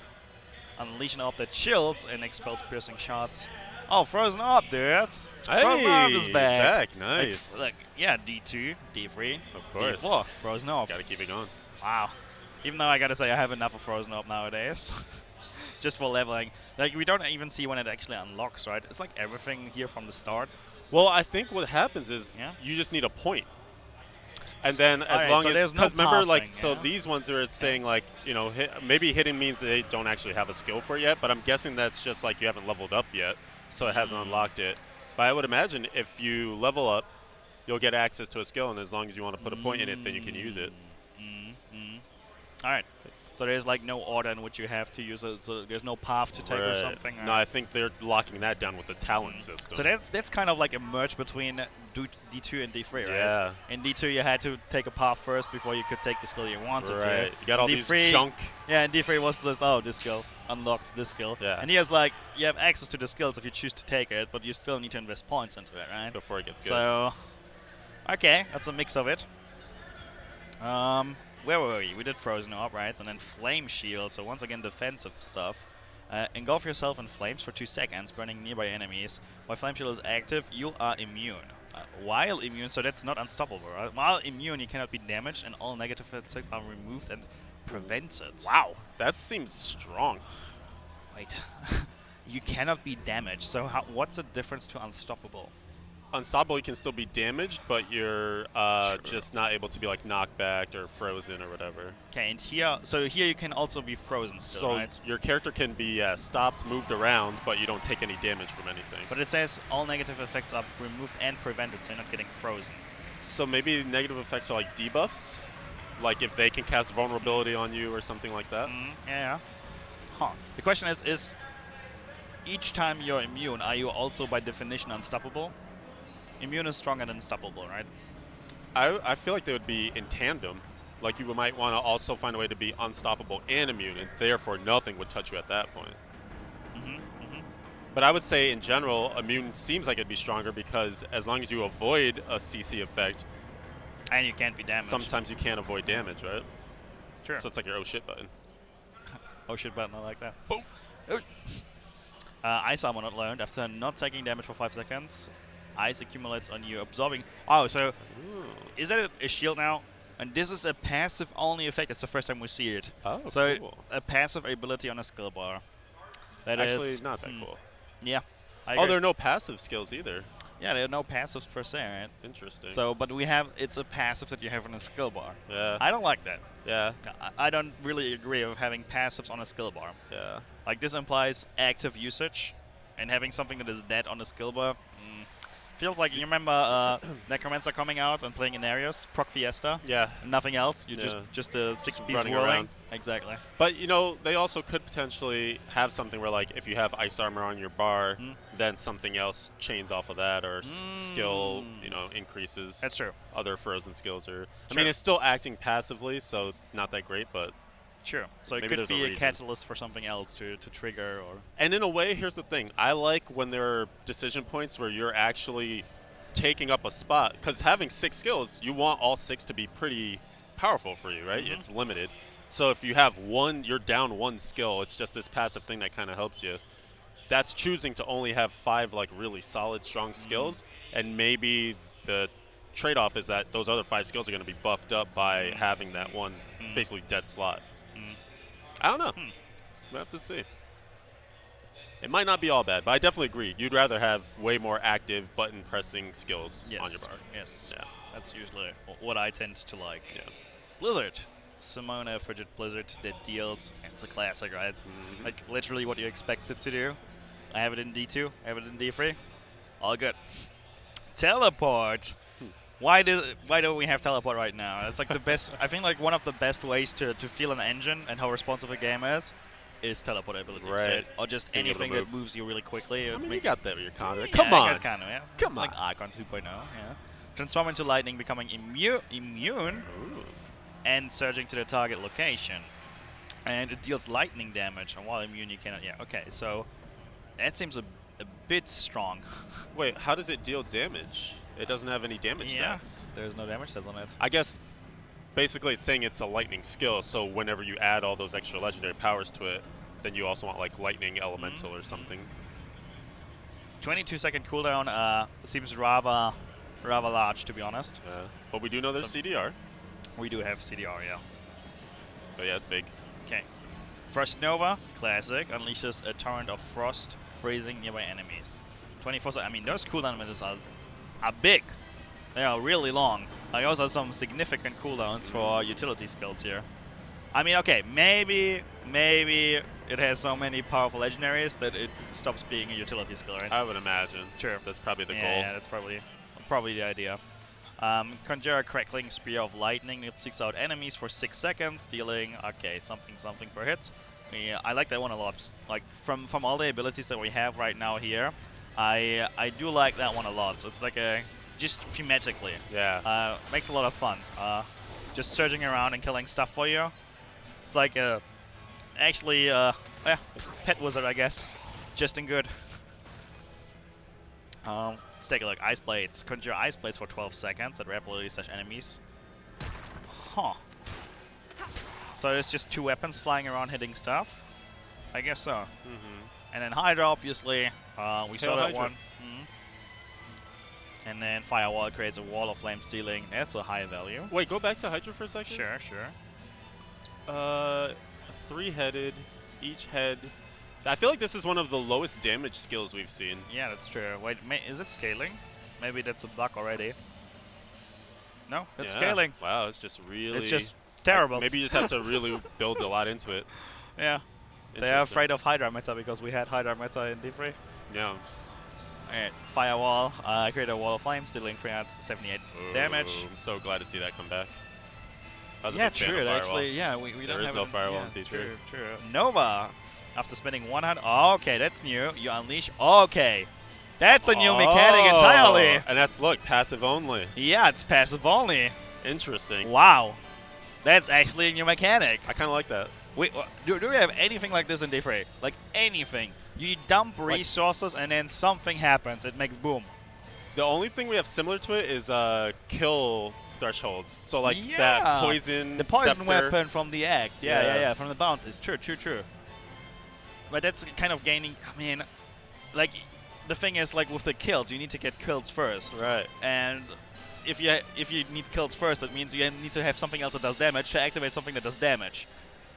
Unleash an orb that chills and expels piercing shots. Oh, Frozen Orb, dude! Hey, Frozen Orb is back. Nice. Like, yeah, D2, D3, of course. D4, Frozen Orb. Gotta keep it going. Wow. Even though I gotta say I have enough of Frozen Orb nowadays. Just for leveling. Like, we don't even see when it actually unlocks, right? It's like everything here from the start. Well, I think what happens is you just need a point. And then as long as, because remember, like, so these ones are saying, like, you know, maybe hitting means they don't actually have a skill for it yet, but I'm guessing that's just like you haven't leveled up yet, so it hasn't unlocked it. But I would imagine if you level up, you'll get access to a skill, and as long as you want to put a point in it, then you can use it. All right. So there's like no order in which you have to use it. So there's no path to take or something. No, I think they're locking that down with the talent system. So that's kind of like a merge between D2 and D3, right? Yeah. In D2 you had to take a path first before you could take the skill you wanted to. Right. You got all these junk. Yeah, and D3 was just, oh, this skill unlocked this skill. Yeah. And here's like, you have access to the skills if you choose to take it, but you still need to invest points into it, right? Before it gets good. So, okay, that's a mix of it. Where were we? We did Frozen Orb, right? And then Flame Shield, so once again defensive stuff. Engulf yourself in flames for 2 seconds, burning nearby enemies. While Flame Shield is active, you are immune. While immune, so that's not unstoppable, right? While immune, you cannot be damaged, and all negative effects are removed and prevented. Wow, that seems strong. Wait, you cannot be damaged, so what's the difference to unstoppable? Unstoppable, you can still be damaged, but you're just not able to be like knocked back or frozen or whatever. Okay, and here, so here you can also be frozen still, right? So your character can be stopped, moved around, but you don't take any damage from anything. But it says all negative effects are removed and prevented, so you're not getting frozen. So maybe negative effects are like debuffs? Like if they can cast vulnerability on you or something like that? Yeah. Huh. The question is each time you're immune, are you also by definition unstoppable? Immune is stronger than unstoppable, right? I feel like they would be in tandem. Like you might want to also find a way to be unstoppable and immune, and therefore nothing would touch you at that point. But I would say in general, immune seems like it'd be stronger because as long as you avoid a CC effect, and you can't be damaged. Sometimes you can't avoid damage, right? Sure. So it's like your oh shit button. Oh shit button, I like that. Boom. Ice Armor not learned. After not taking damage for 5 seconds, ice accumulates on you, absorbing. Oh, so Ooh. is that a shield now? And this is a passive only effect. It's the first time we see it. Oh, so cool. a passive ability on a skill bar. That Actually, is not that cool. Yeah. I Oh, agree. there are no passive skills either. Yeah, there are no passives per se, right? Interesting. So, but we have, it's a passive that you have on a skill bar. Yeah. I don't like that. Yeah. I don't really agree with having passives on a skill bar. Yeah. Like, this implies active usage, and having something that is dead on the skill bar, feels like, you remember Necromancer coming out and playing in areas, Proc Fiesta? Yeah. Nothing else, you Yeah. just the 6 piece running whirling. around. Exactly. But, you know, they also could potentially have something where, like, if you have ice armor on your bar, then something else chains off of that, or skill, you know, increases. That's true. Other frozen skills are. I Sure. mean, it's still acting passively, so not that great, but. Sure. So it Maybe could there's a be a reason. catalyst for something else to trigger or. And in a way, here's the thing. I like when there are decision points where you're actually taking up a spot, because having 6 skills, you want all 6 to be pretty powerful for you, right? It's limited. So if you have one, you're down 1 skill, it's just this passive thing that kind of helps you. That's choosing to only have 5 like really solid, strong skills, and maybe the trade-off is that those other 5 skills are going to be buffed up by having that one basically dead slot. I don't know. We'll have to see. It might not be all bad, but I definitely agree. You'd rather have way more active button-pressing skills on your bar. Yes. Yeah. That's usually what I tend to like. Yeah. Blizzard. Simona Frigid Blizzard that deals. It's a classic, right? Like literally what you expect it to do. I have it in D2. I have it in D3. All good. Teleport. Why don't we have teleport right now? It's like the best. I think like one of the best ways to feel an engine and how responsive a game is teleport abilities, Right. Or just Being able to anything that move. moves you really quickly. I mean, you makes got that with your counter. Yeah, Come I on. got Kano, yeah. Come it's on. like Archon 2.0, yeah. Transform into lightning, becoming immune, Ooh. and surging to the target location. And it deals lightning damage, and while immune you cannot, yeah, okay, so that seems a bit strong. Wait, how does it deal damage? It doesn't have any damage stats. There's no damage stats on it. I guess basically it's saying it's a lightning skill, so whenever you add all those extra legendary powers to it, then you also want like lightning elemental or something. 22-second cooldown seems rather large, to be honest. Yeah. But we do know there's CDR. We do have CDR, yeah. But yeah, it's big. Okay. Frost Nova, classic, unleashes a torrent of frost, freezing nearby enemies. 24, I mean, those cooldown windows are big. They are really long. Like, also some significant cooldowns for utility skills here. I mean, okay, maybe it has so many powerful legendaries that it stops being a utility skill, right? I would imagine. Sure. That's probably the goal. Yeah, that's probably the idea. Conjure a crackling spear of lightning. It seeks out enemies for 6 seconds, dealing something per hit. Yeah, I like that one a lot. Like from all the abilities that we have right now here, I do like that one a lot. So it's like just thematically. Yeah. Makes a lot of fun. Just surging around and killing stuff for you. It's like actually pet wizard, I guess. Just in good. Let's take a look. Ice Blades. Conjure Ice Blades for 12 seconds at rapidly slash enemies. Huh. So it's just 2 weapons flying around hitting stuff? I guess so. And then Hydra, obviously. We saw that Hydra. one. And then Firewall creates a wall of flames dealing. That's a high value. Wait, go back to Hydra for a second. Sure. 3-headed, each head. I feel like this is one of the lowest damage skills we've seen. Yeah, that's true. Wait, is it scaling? Maybe that's a bug already. No, it's scaling. Wow, it's just really. It's just terrible. Maybe you just have to really build a lot into it. Yeah. They are afraid of Hydra meta because we had Hydra meta in D3. Yeah. Alright, Firewall. Create a wall of flames, dealing 378 damage. I'm so glad to see that come back. I was a Yeah, big fan true. of Firewall. Actually, yeah, we There don't is have no it in- Firewall yeah, in D3. True. Nova. After spending 100. Okay, that's new. You unleash. Okay. That's a new mechanic entirely. And that's, look, passive only. Yeah, it's passive only. Interesting. Wow. That's actually a new mechanic. I kind of like that. Wait, do we have anything like this in D3? Like anything. You dump resources and then something happens. It makes boom. The only thing we have similar to it is kill thresholds. So like that poison. The poison scepter. weapon from the act. Yeah. Yeah. From the bounties. True. But that's kind of gaining. I mean, like the thing is, like with the kills, you need to get kills first. Right. And if you need kills first, that means you need to have something else that does damage to activate something that does damage.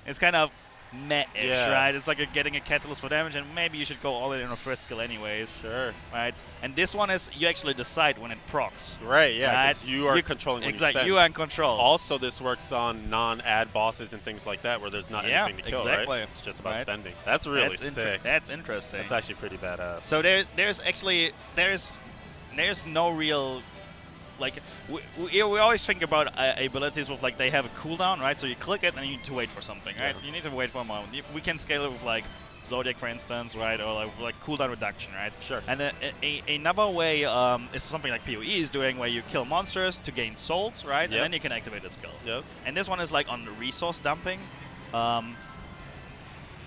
It's kind of meh-ish, right? It's like getting a catalyst for damage, and maybe you should go all in on a first skill anyways. Sure. Right? And this one is, you actually decide when it procs. Right, yeah, Right? you are controlling when exactly, you spend. you are in control. Also, this works on non-ad bosses and things like that, where there's not anything to kill, exactly. right? It's just about spending. That's really sick. That's interesting. That's actually pretty badass. So there's actually, there's no real, like, we always think about abilities with, like, they have a cooldown, right? So you click it and you need to wait for something, right? Yeah. You need to wait for a moment. We can scale it with, like, Zodiac, for instance, right? Or like cooldown reduction, right? Sure. And another way is something like PoE is doing, where you kill monsters to gain souls, right? Yep. And then you can activate the skill. Yep. And this one is like on the resource dumping.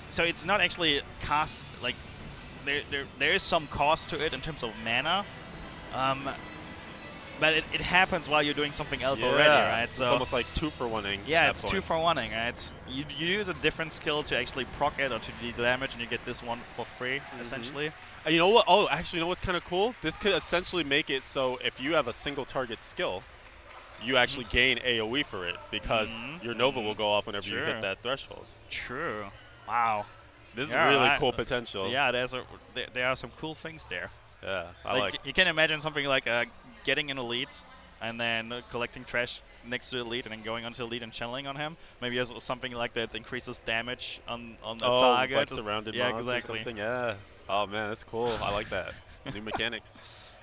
So it's not actually cost, like, there is some cost to it in terms of mana. But it happens while you're doing something else already, right? So it's almost like 2-for-1ing. yeah, it's 2-for-1ing, right? You use a different skill to actually proc it or to deal damage, and you get this one for free, essentially. And you know what? Oh, actually, you know what's kind of cool? This could essentially make it so if you have a single target skill, you actually gain AoE for it, because your Nova will go off whenever you hit that threshold. True. Wow. This is really cool potential. Yeah, there are some cool things there. Yeah, Like you can imagine something like getting an elite and then collecting trash next to the elite and then going onto the elite and channeling on him. Maybe there's something like that increases damage on the target. Like surrounded mons exactly. or something. Yeah. Oh man, that's cool. I like that. New mechanics.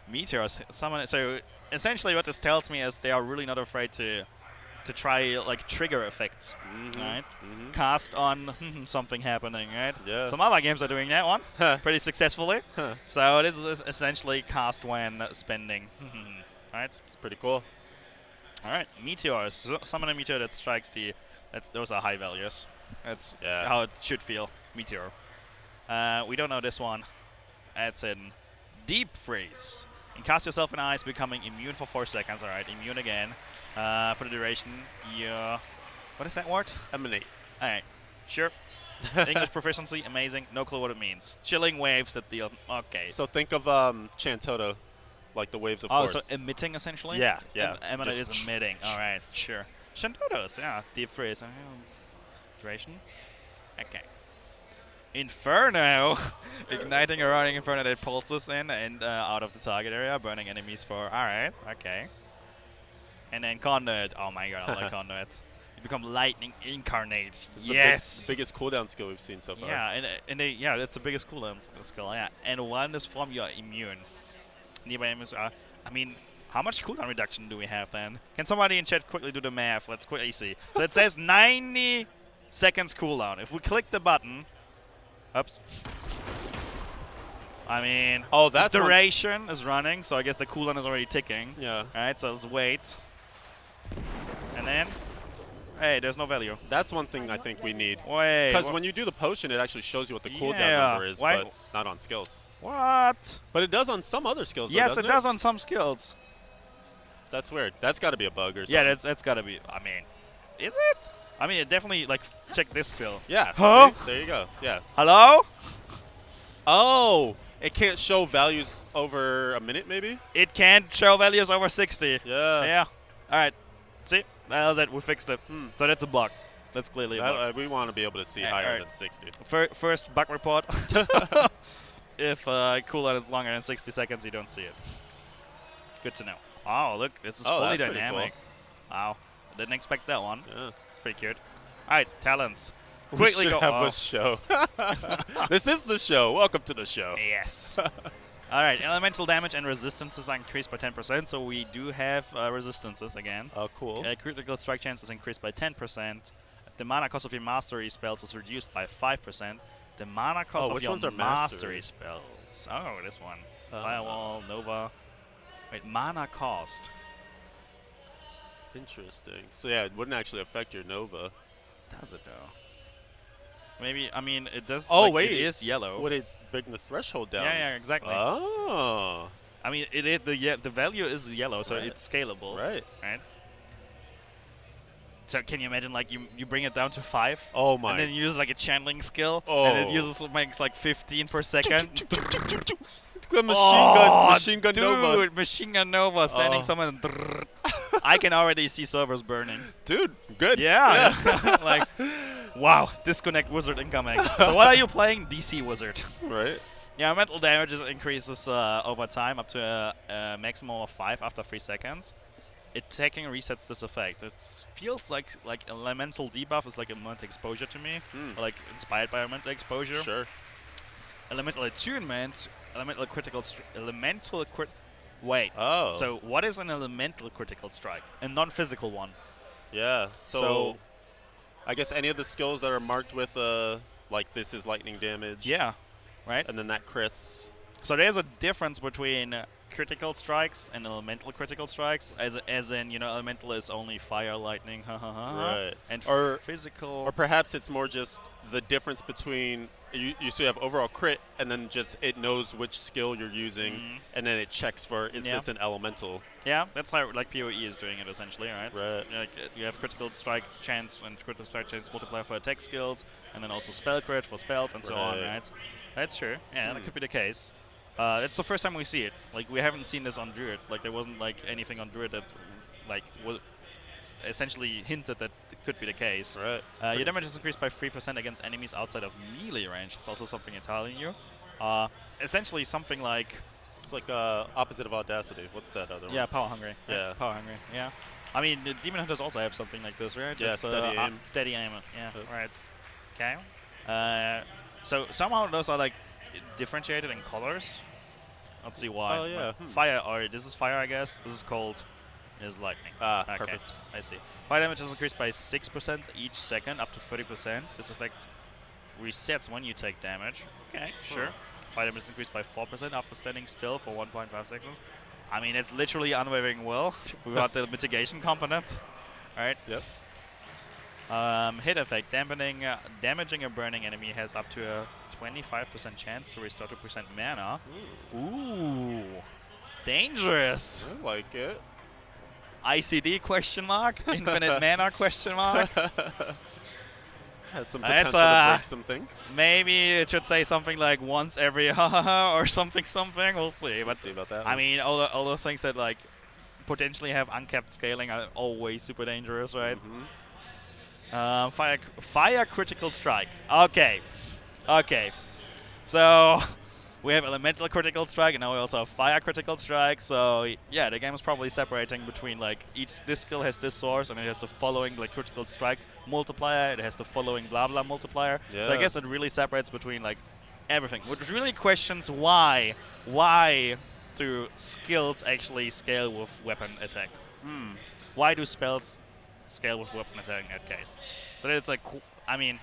Meteors. So essentially, what this tells me is they are really not afraid to try, like, trigger effects, right? Cast on something happening, right? Yeah. Some other games are doing that one pretty successfully. So this is essentially cast when spending, right? It's pretty cool. All right, meteors. Summon a meteor that strikes those are high values. That's how it should feel. Meteor. We don't know this one. It's in Deep Freeze. You cast yourself in ice, becoming immune for 4 seconds. All right, immune again. For the duration, what is that word? Emanate. All right, sure. English proficiency, amazing. No clue what it means. Chilling waves that deal. Okay. So think of Chantoto, like the waves of force. Oh, so emitting essentially. Yeah, yeah. Emanate is emitting. All right, sure. Chantotos, yeah. Deep freeze. Duration. Okay. Inferno. Igniting a running inferno that pulses in and out of the target area, burning enemies for. All right. Okay. And then Conduit. Oh my god, I like Conduit. You become lightning incarnate. Yes. The biggest cooldown skill we've seen so far. Yeah, and that's the biggest cooldown skill. Yeah, and one is from your immune. Nearby enemies are. I mean, how much cooldown reduction do we have then? Can somebody in chat quickly do the math? Let's quickly see. So it says 90 seconds cooldown. If we click the button, oops. I mean, that's the duration is running, so I guess the cooldown is already ticking. Yeah. All right, so let's wait. And then, hey, there's no value. That's one thing I think we need. Wait. Because when you do the potion, it actually shows you what the cooldown number is, but not on skills. What? But it does on some other skills, yes, though, it does on some skills. That's weird. That's got to be a bug or something. Yeah, that's got to be. I mean, is it? I mean, it definitely, like, check this skill. Yeah. Huh? See? There you go. Yeah. Hello? Oh, it can't show values over a minute, maybe? It can't show values over 60. Yeah. Yeah. All right. See? That was it. We fixed it. So that's a bug. That's clearly a bug. We want to be able to see higher than 60. First bug report. If cooldown is longer than 60 seconds, you don't see it. Good to know. Oh, look. This is fully dynamic. Cool. Wow. I didn't expect that one. Yeah. It's pretty cute. All right. Talents. We should have a show. This is the show. Welcome to the show. Yes. All right. Elemental damage and resistances are increased by 10%, so we do have resistances again. Oh, cool. Critical strike chance is increased by 10%. The mana cost of your mastery spells is reduced by 5%. The mana cost of your mastery spells. Oh, this one. Firewall, Nova. Wait, mana cost. Interesting. So yeah, it wouldn't actually affect your Nova. Does it though? Maybe. I mean, it does. Oh like, wait, it is yellow. Would it bring the threshold down? Yeah, exactly. Oh. I mean, the value is yellow, so it's scalable. Right. Right. So can you imagine, like, you bring it down to 5? Oh my. And then you use like a channeling skill, Oh. and it makes like 15 per second. The machine gun dude, Nova. machine gun Nova, standing somewhere. I can already see servers burning. Dude, good. Yeah. Like, wow, disconnect wizard incoming. So what are you playing? DC wizard. Right. Yeah, mental damage increases over time up to a maximum of 5 after 3 seconds. Attacking resets this effect. It feels like elemental debuff is like elemental exposure to me, or like inspired by elemental exposure. Sure. Elemental attunement, elemental crit. Wait. Oh. So what is an elemental critical strike? A non-physical one. Yeah. So I guess any of the skills that are marked with like this is lightning damage. Yeah. Right. And then that crits. So there's a difference between critical strikes and elemental critical strikes, as in, you know, elemental is only fire, lightning, Right. and physical. Or perhaps it's more just the difference between you still have overall crit, and then just it knows which skill you're using, and then it checks for is this an elemental. Yeah, that's how like PoE is doing it essentially, right? Right. Like you have critical strike chance and critical strike chance multiplier for attack skills, and then also spell crit for spells and so on, right? That's true. Yeah, that could be the case. It's the first time we see it. Like, we haven't seen this on Druid. Like, there wasn't like anything on Druid that like was essentially hinted that it could be the case. Right. Your damage is increased by 3% against enemies outside of melee range. It's also something entirely new. Essentially something like... It's like opposite of Audacity. What's that other one? Yeah, power hungry. Yeah. Power hungry, yeah. I mean, the Demon Hunters also have something like this, right? Yeah, it's, steady aim. Steady aim, yeah, right. Okay. So somehow those are like differentiated in colors. Let's see why. Oh, yeah. Fire, or this is fire, I guess. This is cold. This is lightning. Okay. Perfect. I see. Fire damage is increased by 6% each second, up to 30%. This effect resets when you take damage. Okay, sure. Fire damage is increased by 4% after standing still for 1.5 seconds. I mean, it's literally unwavering will without the mitigation component. Right? Yep. Hit effect. Damaging a burning enemy has up to a 25% chance to restore 2% mana. Ooh. Dangerous. I like it. ICD question mark? Infinite mana question mark? Has some potential to break some things. Maybe it should say something like once every or something. We'll see. But We'll see about that. I mean, all those things that like potentially have uncapped scaling are always super dangerous, right? Fire critical strike. Okay. So we have elemental critical strike, and now we also have fire critical strike. So yeah, the game is probably separating between like this skill has this source, and it has the following like critical strike multiplier. It has the following blah blah multiplier. Yeah. So I guess it really separates between like everything, which really questions why do skills actually scale with weapon attack? Why do spells scale with weapon attack in that case? So it's like, I mean,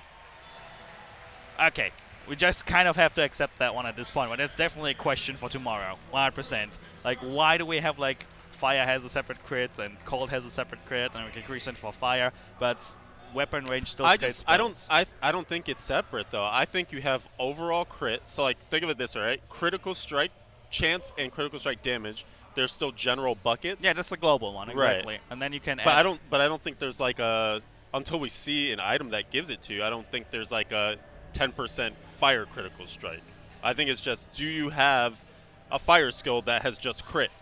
okay, we just kind of have to accept that one at this point, but it's definitely a question for tomorrow, 100%. Like, why do we have like fire has a separate crit and cold has a separate crit, and we can increase it for fire, but weapon range still stays spells? I don't think it's separate though. I think you have overall crit. So like, think of it this way, right? Critical strike chance and critical strike damage. There's still general buckets. Yeah, that's the global one, exactly. Right. And then you can But add I don't think there's like a, until we see an item that gives it to you, I don't think there's like a 10% fire critical strike. I think it's just, do you have a fire skill that has just crit?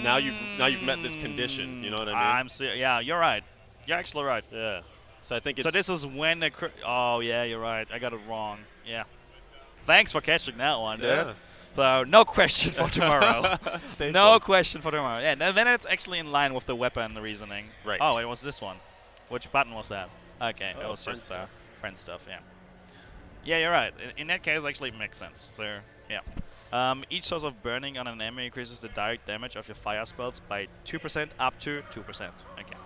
Now you've met this condition. You know what I mean? Yeah, you're right. You're actually right. Yeah. So I think it's. So this is when the oh yeah, you're right. I got it wrong. Yeah. Thanks for catching that one, dude. Yeah. So no question for tomorrow. Safe no one. question for tomorrow. Yeah, and then it's actually in line with the weapon reasoning. Right. Oh, it was this one. Which button was that? Okay, it Oh, was friend just stuff. friend stuff. Yeah. Yeah, you're right. In that case, actually, it makes sense. So yeah. Each source of burning on an enemy increases the direct damage of your fire spells by 2% up to 2%. Okay.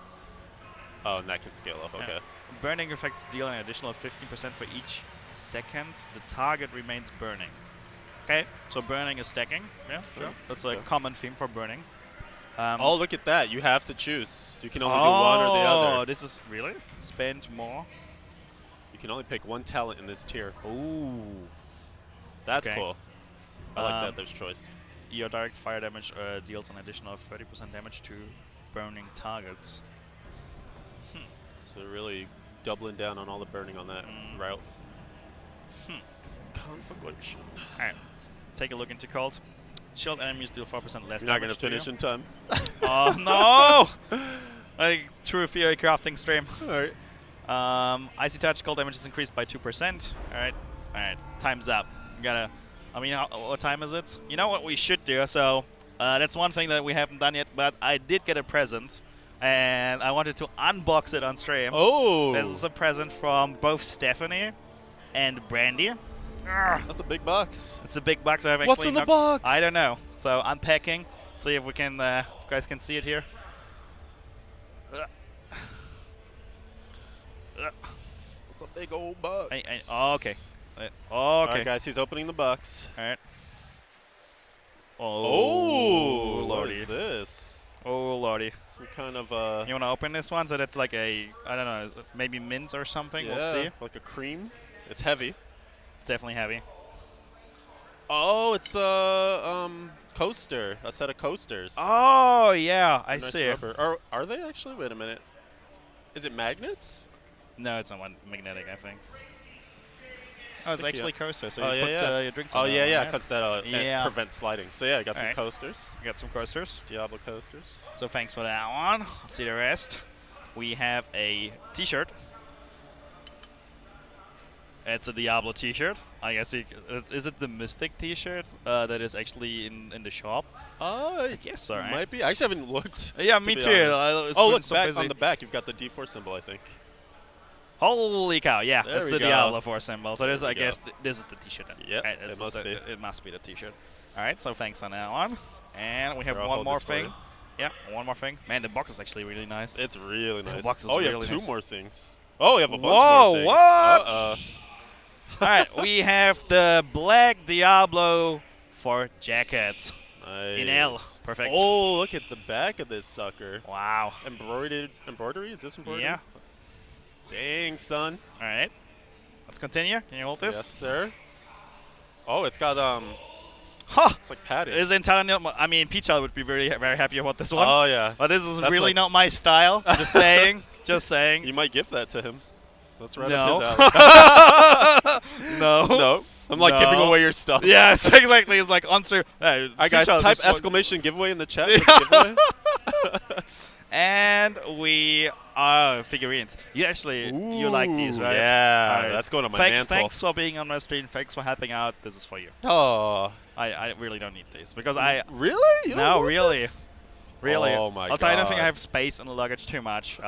Oh, and that can scale up. Okay. Yeah. Burning effects deal an additional 15% for each second the target remains burning. Okay, so burning is stacking. Yeah, sure. That's a common theme for burning. Oh, look at that. You have to choose. You can only do one or the other. Oh, this is really? Spend more? You can only pick one talent in this tier. Ooh. That's Okay. cool. I like that there's choice. Your direct fire damage deals an additional 30% damage to burning targets. So they're really doubling down on all the burning on that route. Conflagration. Alright, let's take a look into cold. shield enemies deal 4% less You're not damage gonna finish you. in time. Oh no! Like true theory crafting stream. All right. Icy touch, cold damage is increased by 2%. Alright. Alright. Time's up. We gotta. I mean, what time is it? You know what we should do? So, that's one thing that we haven't done yet, but I did get a present. And I wanted to unbox it on stream. Oh! This is a present from both Stephanie and Brandy. That's a big box. It's a big box. I've What's actually in the box? I don't know. So unpacking. See if we can. If you guys can see it here. It's a big old box. Oh, okay. Okay. All right, guys. He's opening the box. All right. Oh, what lordy. is this? Oh lordy. Some kind of You want to open this one? So that's like a, I don't know, maybe mints or something. yeah, We'll see. like a cream. It's heavy. It's definitely heavy. Oh, it's a coaster. A set of coasters. Oh yeah, I Nice see. rubber. Are they actually? Wait a minute. Is it magnets? No, it's not one magnetic, I think. Oh, it's Sticky actually up. coaster. So Oh, you yeah, put yeah. your drinks Oh in yeah, there, yeah, right? because that Yeah. it prevents sliding. So yeah, I got some Alright. coasters. We got some coasters. Diablo coasters. So thanks for that one. Let's see the rest. We have a T-shirt. It's a Diablo T-shirt. I guess is it the Mystic T-shirt that is actually in the shop? I guess so, right? Might be. I actually haven't looked. Yeah, to me be too. honest. Oh, look, so back busy. on the back, you've got the D4 symbol, I think. Holy cow! Yeah, There that's we the go. Diablo 4 symbol. So this, There we I go. guess, this is the T-shirt. Then. Yep, Right, it this must is be. It must be the T-shirt. All right. So thanks on that one. And we have Here, I'll one hold more this for thing. you. Yeah, one more thing. Man, the box is actually really nice. It's really The nice. box is Oh, you really have two nice. more things. Oh, you have a bunch Whoa, more things. what? Uh-oh. All right, we have the Black Diablo 4 jacket Nice. in L. Perfect. Oh, look at the back of this sucker. Wow. Embroidery? Is this embroidery? Yeah. Dang, son. All right. Let's continue. Can you hold this? Yes, sir. Oh, it's got Huh. it's like padding. It is entirely not. I mean, Peach would be very happy about this one. Oh yeah. But this is That's really like- not my style. Just saying. Just saying. You might gift that to him. That's right No. up his alley. No. No. I'm like giving No. away your stuff. Yeah, it's exactly. It's like on stream. All right, guys, Peach, type this one- exclamation giveaway in the chat. for the giveaway. And we are figurines. You actually you like these, Ooh, right? Yeah, All right. that's going on my mantle. Thanks for being on my stream. Thanks for helping out. This is for you. Oh, I really don't need these because I really? You don't No, want really. this? really. Oh my Also, I don't think I God. have space in the luggage too much.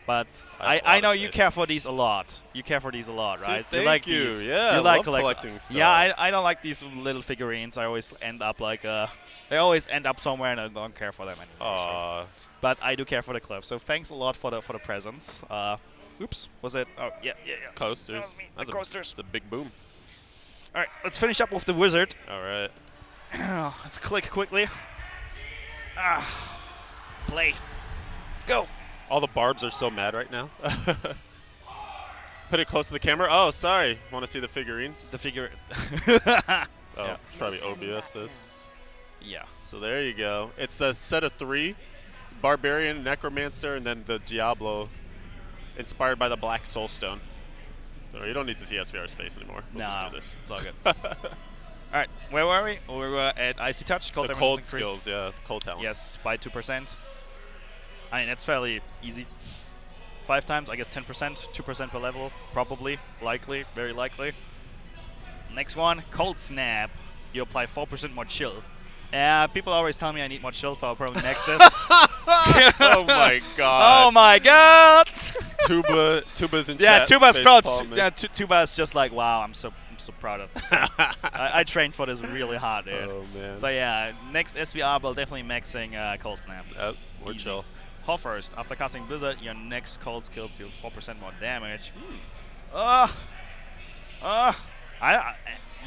But I have a I lot know of you space. care for these a lot. You care for these a lot, right? thank you like you. these. Yeah, you I like love collecting stuff. Yeah, I don't like these little figurines. I always end up like they always end up somewhere, and I don't care for them anymore. So. Aw. But I do care for the clothes. So thanks a lot for the presents. Oops, was it? Oh yeah. Coasters. That was me, the That's coasters. It's a big boom. All right, let's finish up with the wizard. All right. Let's click quickly. Play. Let's go. All the barbs are so mad right now. Put it close to the camera. Oh, sorry. Want to see the figurines? The figure. Oh, yeah. it's probably OBS this. Yeah. So there you go. It's a set of 3. It's Barbarian, Necromancer, and then the Diablo, inspired by the Black Soulstone. So you don't need to see sVr's face anymore. We'll just No, do this. it's all good. All right, where were we? We were at Icy Touch. Cold The damage cold is increased. skills, yeah. The cold talent. Yes, by 2%. I mean, it's fairly easy. 5 times, I guess 10%, 2% per level, probably, likely, very likely. Next one, Cold Snap. You apply 4% more chill. People always tell me I need more chill, so I'll probably next this. Oh my god. Oh my god! Tuba's in Yeah, chat. Tuba's face proud. palming. Yeah, Tuba's just like, wow, I'm so proud of this guy. I trained for this really hard, dude. Oh man. So yeah, next SVR will definitely maxing Cold Snap. We're Easy. chill. Hall first. After casting Blizzard, your next cold skill deals 4% more damage.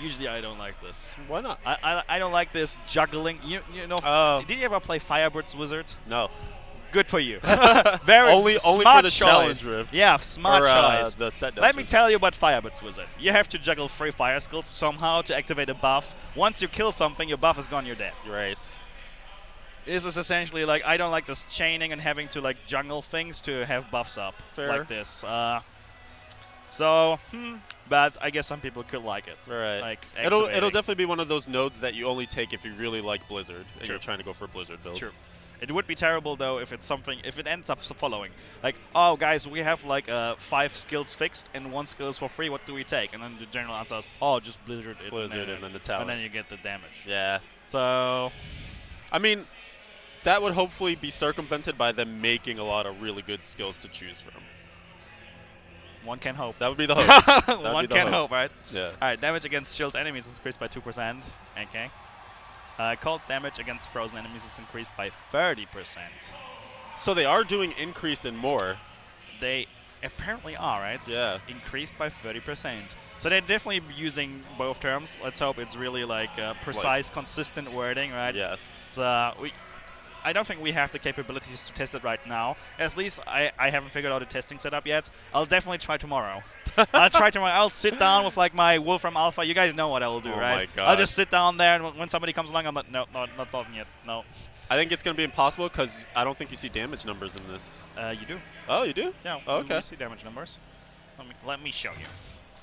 Usually I don't like this. Why not? I don't like this juggling. You know. Oh. Did you ever play Firebird's Wizard? No. Good for you. Very Only for smart the choice. challenge rift. Yeah, smart Or, choice. the set Let me dungeon. tell you about Firebird's Wizard. You have to juggle 3 fire skills somehow to activate a buff. Once you kill something, your buff is gone. You're dead. Right. This is essentially like, I don't like this chaining and having to like jungle things to have buffs up Fair. like this. but I guess some people could like it. Right. Like It'll activating. definitely be one of those nodes that you only take if you really like Blizzard and True. you're trying to go for a Blizzard build. True. It would be terrible though if it's something, if it ends up following. Like, oh guys, we have like 5 skills fixed and 1 skill is for free, what do we take? And then the general answer is, oh, just Blizzard it. Blizzard and then the talent. And then you get the damage. Yeah. So, I mean, that would hopefully be circumvented by them making a lot of really good skills to choose from. one can hope. That would be the hope. One can hope, right? Yeah. Alright, damage against shield enemies is increased by 2%. Okay. Cold damage against frozen enemies is increased by 30%. So they are doing increased and more. They apparently are, right? Yeah. Increased by 30%. So they're definitely using both terms. Let's hope it's really like precise, consistent wording, right? Yes. It's, I don't think we have the capabilities to test it right now. At least I haven't figured out a testing setup yet. I'll definitely try tomorrow. I'll try tomorrow. I'll sit down with like my Wolfram Alpha. You guys know what I will do, Oh right? my God. I'll just sit down there, and when somebody comes along, I'm like, no, not talking yet. No. I think it's going to be impossible because I don't think you see damage numbers in this. You do. Oh, you do? Yeah. Oh, okay. You see damage numbers. Let me show you.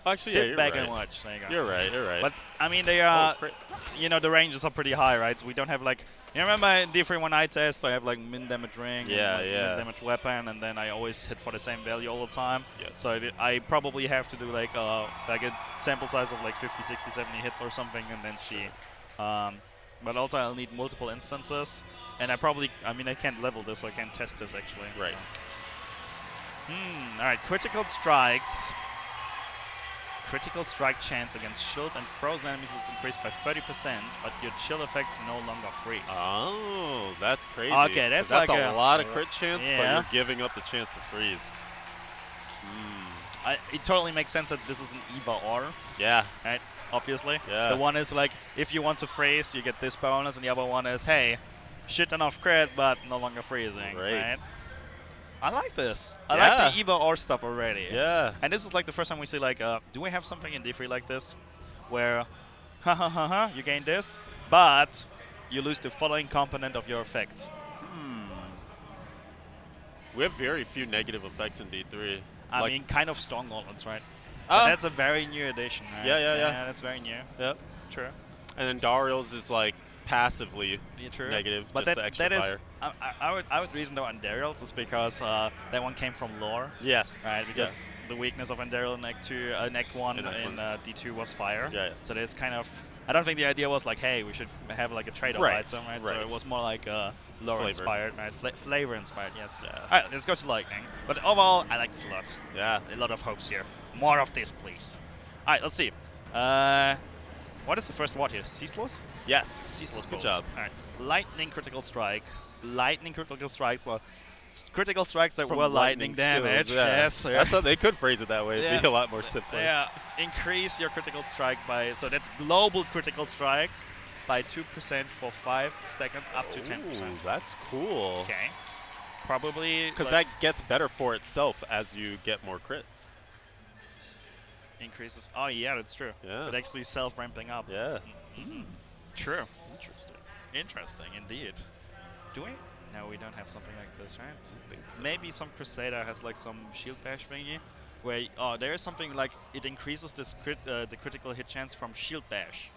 Actually, Sit yeah, you're back right. and watch. There you go. You're right. You're right. But I mean, they are. crit. You know, the ranges are pretty high, right? So we don't have like. You remember in D3 when I test, I have like min damage ring, Yeah, and yeah. min damage weapon, and then I always hit for the same value all the time. Yes. So I probably have to do like a sample size of like 50, 60, 70 hits or something, and then see. But also I'll need multiple instances, and I mean I can't level this, so I can't test this actually. Right. So. All right, critical strikes. Critical strike chance against shield and frozen enemies is increased by 30%, but your chill effects no longer freeze. Oh, that's crazy. Okay, that's like a lot of crit chance, but yeah. you're giving up the chance to freeze. It totally makes sense that this is an either or, Yeah. right? Obviously. Yeah. The one is like, if you want to freeze, you get this bonus, and the other one is, hey, shit enough crit, but no longer freezing. Right? I like this. I like the either or stuff already. Yeah. And this is like the first time we see like, do we have something in D3 like this, where, you gain this, but you lose the following component of your effect. We have very few negative effects in D3. I mean, kind of strong ones, right? But that's a very new addition, right? Yeah. Yeah, that's very new. Yep. True. And then Dariel's is like passively True. negative, But just the extra that fire. is, I would reason though Andariel's is because that one came from lore. Yes. Right, because the weakness of Andariel in Act 2, Act 1 in D2 was fire. Yeah. So there's kind of, I don't think the idea was like, hey, we should have like a trade-off item, right? So it was more like lore inspired, right? Flavor inspired, yes. Yeah. Alright, let's go to lightning. But overall, I like this a lot. Yeah. A lot of hopes here. More of this, please. Alright, let's see. What is the first word here? Ceaseless? Yes. Ceaseless Good pulse. job. Alright. Lightning critical strike. Lightning critical strikes are critical strikes that From were lightning skills, damage. yeah. Yes. That's how they could phrase it that way. It'd be a lot more simple. Yeah. Increase your critical strike by, so that's global critical strike by 2% for 5 seconds up to 10%. Ooh, that's cool. Okay. Probably. Because like that gets better for itself as you get more crits. increases. Oh yeah, that's true. Yeah. It actually self-ramping up. Yeah. True. Interesting. Interesting indeed. Do we? No, we don't have something like this, right? I think so. Maybe some Crusader has like some shield bash thingy, where there is something like it increases this the critical hit chance from shield bash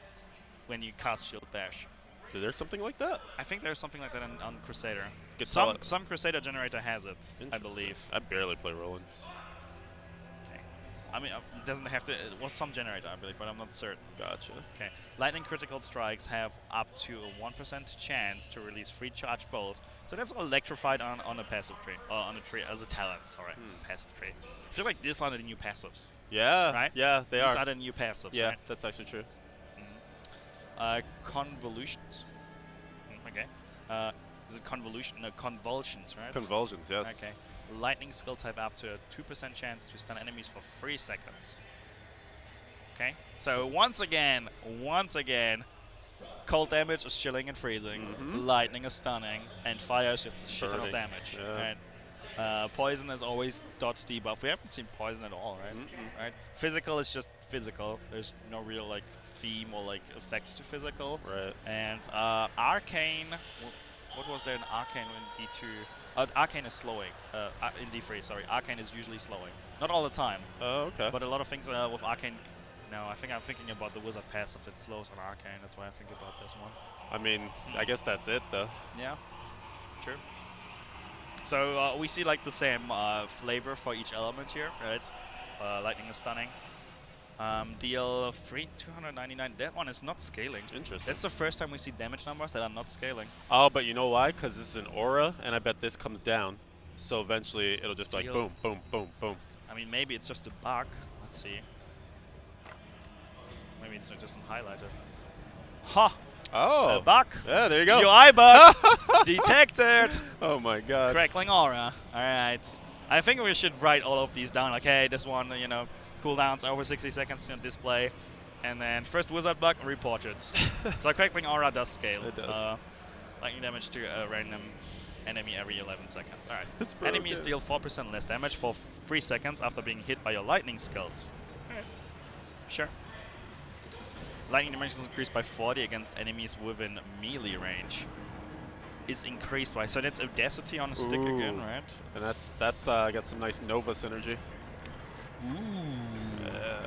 when you cast shield bash. Is there something like that? I think there's something like that on Crusader. Good thought. Some Crusader generator has it, I believe. I barely play Rollins. Okay. I mean, it doesn't have to. It was some generator, I believe, but I'm not certain. Gotcha. Okay. Lightning critical strikes have up to a 1% chance to release free charge bolts. So that's electrified on a passive tree, on a tree as a talent. Sorry, passive tree. I feel like these are the new passives. Yeah. Right? Yeah, they These are. are the new passives. Yeah, Right? that's actually true. Convolutions. Okay. Is it convolution? No, convulsions, right? Convulsions, yes. Okay. Lightning skills have up to a 2% chance to stun enemies for 3 seconds. Okay. So once again, cold damage is chilling and freezing. Lightning is stunning, and fire is just a shit ton of Burning. damage. Yeah. Right? Poison is always dodge debuff. We haven't seen poison at all, right? Right. Physical is just physical. There's no real like theme or like effects to physical. Right. And arcane what was there in Arcane in D2? Arcane is slowing. In D3, sorry. Arcane is usually slowing. Not all the time. Oh, okay. But a lot of things with Arcane. No, I think I'm thinking about the Wizard passive that slows on Arcane. That's why I think about this one. I mean, I guess that's it though. Yeah. True. So we see like the same flavor for each element here, right? Lightning is stunning. DL3, 299. That one is not scaling. Interesting. That's the first time we see damage numbers that are not scaling. Oh, but you know why? Because this is an aura, and I bet this comes down. So eventually, it'll just be like boom, boom, boom, boom. I mean, maybe it's just a bug. Let's see. Maybe it's just highlighted. Ha! Oh. A bug. Yeah, there you go. UI bug. Detected. Oh my god. Crackling aura. All right. I think we should write all of these down. Like, hey, this one, you know, cooldowns over 60 seconds on display. And then first wizard bug, report it. So crackling aura does scale. It does. Lightning damage to a random enemy every 11 seconds. All right. It's Enemies deal 4% less damage for 3 seconds after being hit by your lightning skills. All right. Sure. Lightning damage is increased by 40 against enemies within melee range. Is increased by, so that's Audacity on a stick again, right? And that's got some nice Nova synergy.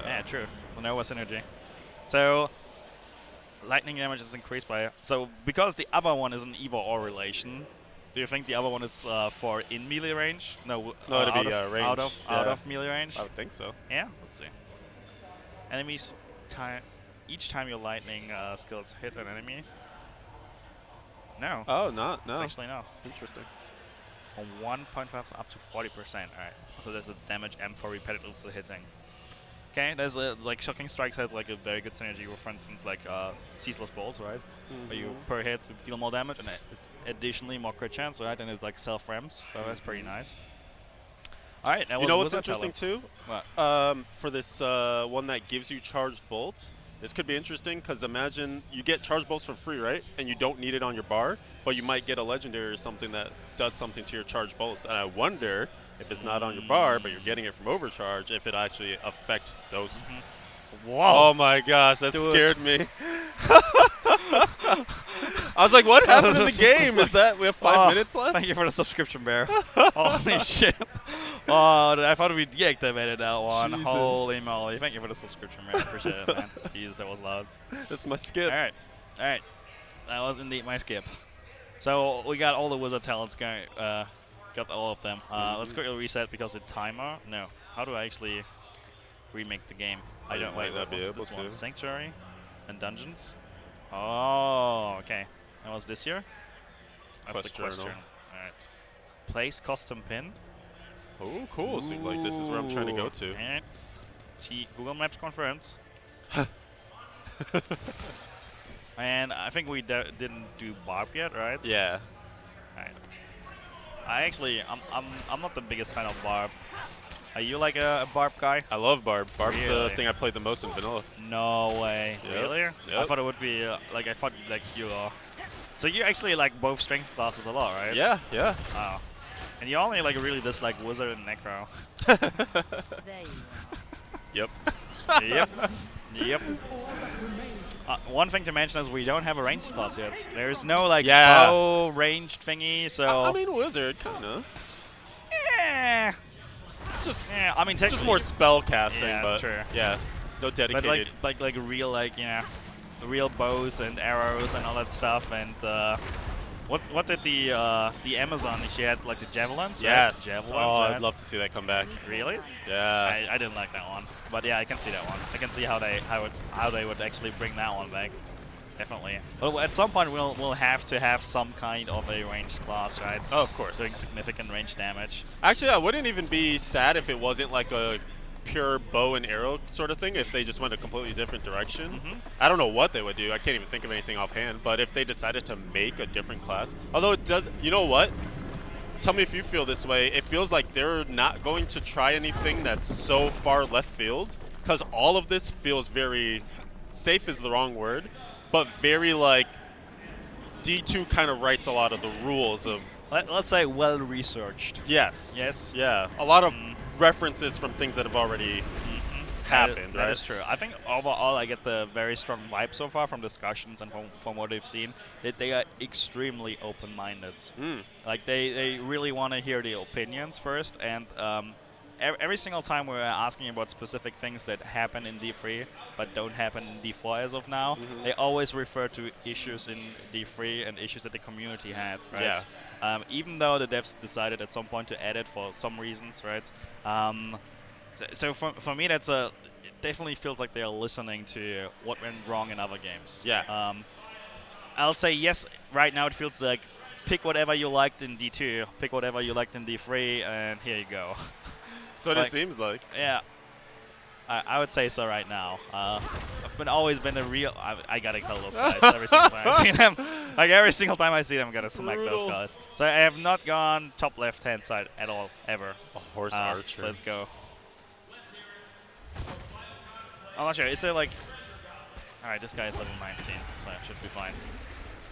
Yeah, true. The Nova synergy. So lightning damage is increased by, so because the other one is an either or relation, do you think the other one is for in melee range? No, it'd be range. Out of melee range. I would think so. Yeah, let's see. Enemies each time your lightning skills hit an enemy. No. Oh, no. It's actually no. Interesting. From 1.5 up to 40%. Alright. So there's a damage M for repetitive hitting. Okay, there's like Shocking Strikes has like a very good synergy with, for instance, like Ceaseless Bolts, right? Where you per hit deal more damage and it's additionally more crit chance, right? And it's like self-rems, so that's pretty nice. Alright, that was You know what's Wizard interesting too? What? For this one that gives you charged bolts, this could be interesting because imagine you get charged bolts for free, right? And you don't need it on your bar, but you might get a legendary or something that does something to your charged bolts. And I wonder if it's not on your bar, but you're getting it from overcharge, if it actually affects those. Whoa! Oh my gosh, that Dude. scared me. I was like, what happened in the game? Is that we have 5 minutes left? Thank you for the subscription, Bear. Holy shit. Oh, I thought we deactivated that one. Jesus. Holy moly. Thank you for the subscription, Bear. Appreciate it, man. Jeez, that was loud. That's my skip. Alright. Alright. That was indeed my skip. So we got all the wizard talents going. Got all of them. Let's quickly reset because the timer. No. How do I actually remake the game? I don't might not what's be able this one? to. Sanctuary and dungeons. Oh, okay. That was this year? That's a Quest question. journal. Alright. Place custom pin. Oh, cool. So, like, this is where I'm trying to go to. And Google Maps confirmed. And I think we didn't do Barb yet, right? Yeah. Alright. I'm not the biggest fan of Barb. Are you like a Barb guy? I love Barb. Barb's Really? the thing I played the most in vanilla. No way. Yep. Really? I Yep. thought it would be I thought like you are. So you actually like both strength classes a lot, right? Yeah, yeah. Wow. And you only like really dislike Wizard and Necro. There you Yep. Yep. Yep. One thing to mention is we don't have a ranged class yet. There's no like bow ranged thingy, so. I mean, wizard, kind of. Yeah. Yeah, I mean, Just more spell casting, Yeah, but true. yeah, no but dedicated. like real real bows and arrows and all that stuff. And what did the Amazon? She had like the javelins. Yes. Right? Javelins, Oh, right? I'd love to see that come back. Really? Yeah. I didn't like that one, but yeah, I can see that one. I can see how they would actually bring that one back. Definitely. Well, at some point we'll have to have some kind of a ranged class, right? Oh, of course. Doing significant range damage. Actually, I wouldn't even be sad if it wasn't like a pure bow and arrow sort of thing, if they just went a completely different direction. I don't know what they would do. I can't even think of anything offhand, but if they decided to make a different class, although it does, you know what? Tell me if you feel this way. It feels like they're not going to try anything that's so far left field, because all of this feels very, safe is the wrong word, but very like D2 kind of writes a lot of the rules of. Let's say well researched. Yes. Yes. Yeah. A lot of references from things that have already happened, right? That is true. I think overall I get the very strong vibe so far from discussions and from what they've seen that they are extremely open-minded. Like they really want to hear the opinions first, and every single time we're asking about specific things that happen in D3 but don't happen in D4 as of now, they always refer to issues in D3 and issues that the community had, right? Yeah. Even though the devs decided at some point to add it for some reasons, right? So for me, it definitely feels like they're listening to what went wrong in other games. Yeah. I'll say yes, right now it feels like pick whatever you liked in D2, pick whatever you liked in D3, and here you go. That's what it seems like. Yeah, I would say so right now. I've always been a real... I gotta kill those guys every single time I see them. Like every single time I see them, I'm gonna smack those guys. So I have not gone top left-hand side at all, ever. A horse archer. So let's go. I'm not sure. Is there like... Alright, this guy is level 19, so it should be fine.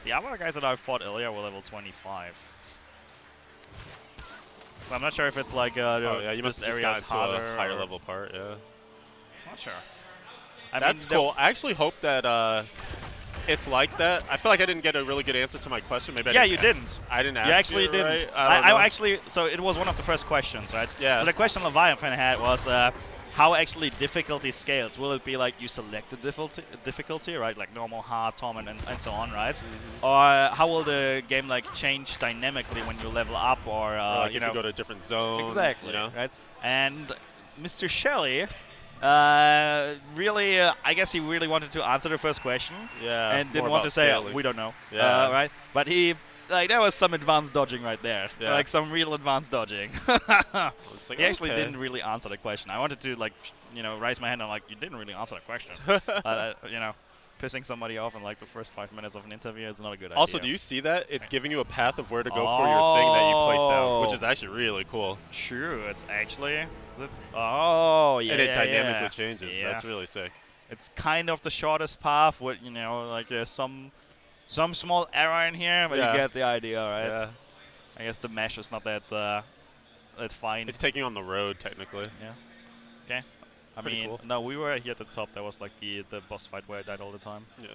The other guys that I fought earlier were level 25. So I'm not sure if it's like you must have just gotten to a higher level part, yeah. Not sure. That's cool. I actually hope that it's like that. I feel like I didn't get a really good answer to my question. Maybe you didn't. I didn't ask you. Actually didn't. Right? I actually... So it was one of the first questions, right? Yeah. So the question Leviathan had was... how actually difficulty scales. Will it be like you select the difficulty, right? Like normal, hard, torment, and so on, right? Or how will the game like change dynamically when you level up, or like you if know, you go to a different zone? Exactly, you know? right? And Mr. Shelley, really, I guess he really wanted to answer the first question, and didn't want to say we don't know, right? But he. Like, there was some advanced dodging right there. Yeah. Like, some real advanced dodging. Like, he actually didn't really answer the question. I wanted to, like, raise my hand and, like, you didn't really answer the question. Pissing somebody off in, like, the first 5 minutes of an interview is not a good idea. Also, do you see that? It's giving you a path of where to go for your thing that you placed out, which is actually really cool. True. It's actually... Oh, yeah, and it dynamically changes. Yeah. That's really sick. It's kind of the shortest path with, like, there's some small error in here, but you get the idea, right? Yeah. I guess the mesh is not that fine. It's taking on the road, technically. Yeah. Okay. I mean, cool. no, we were here at the top. That was like the boss fight where I died all the time. Yeah.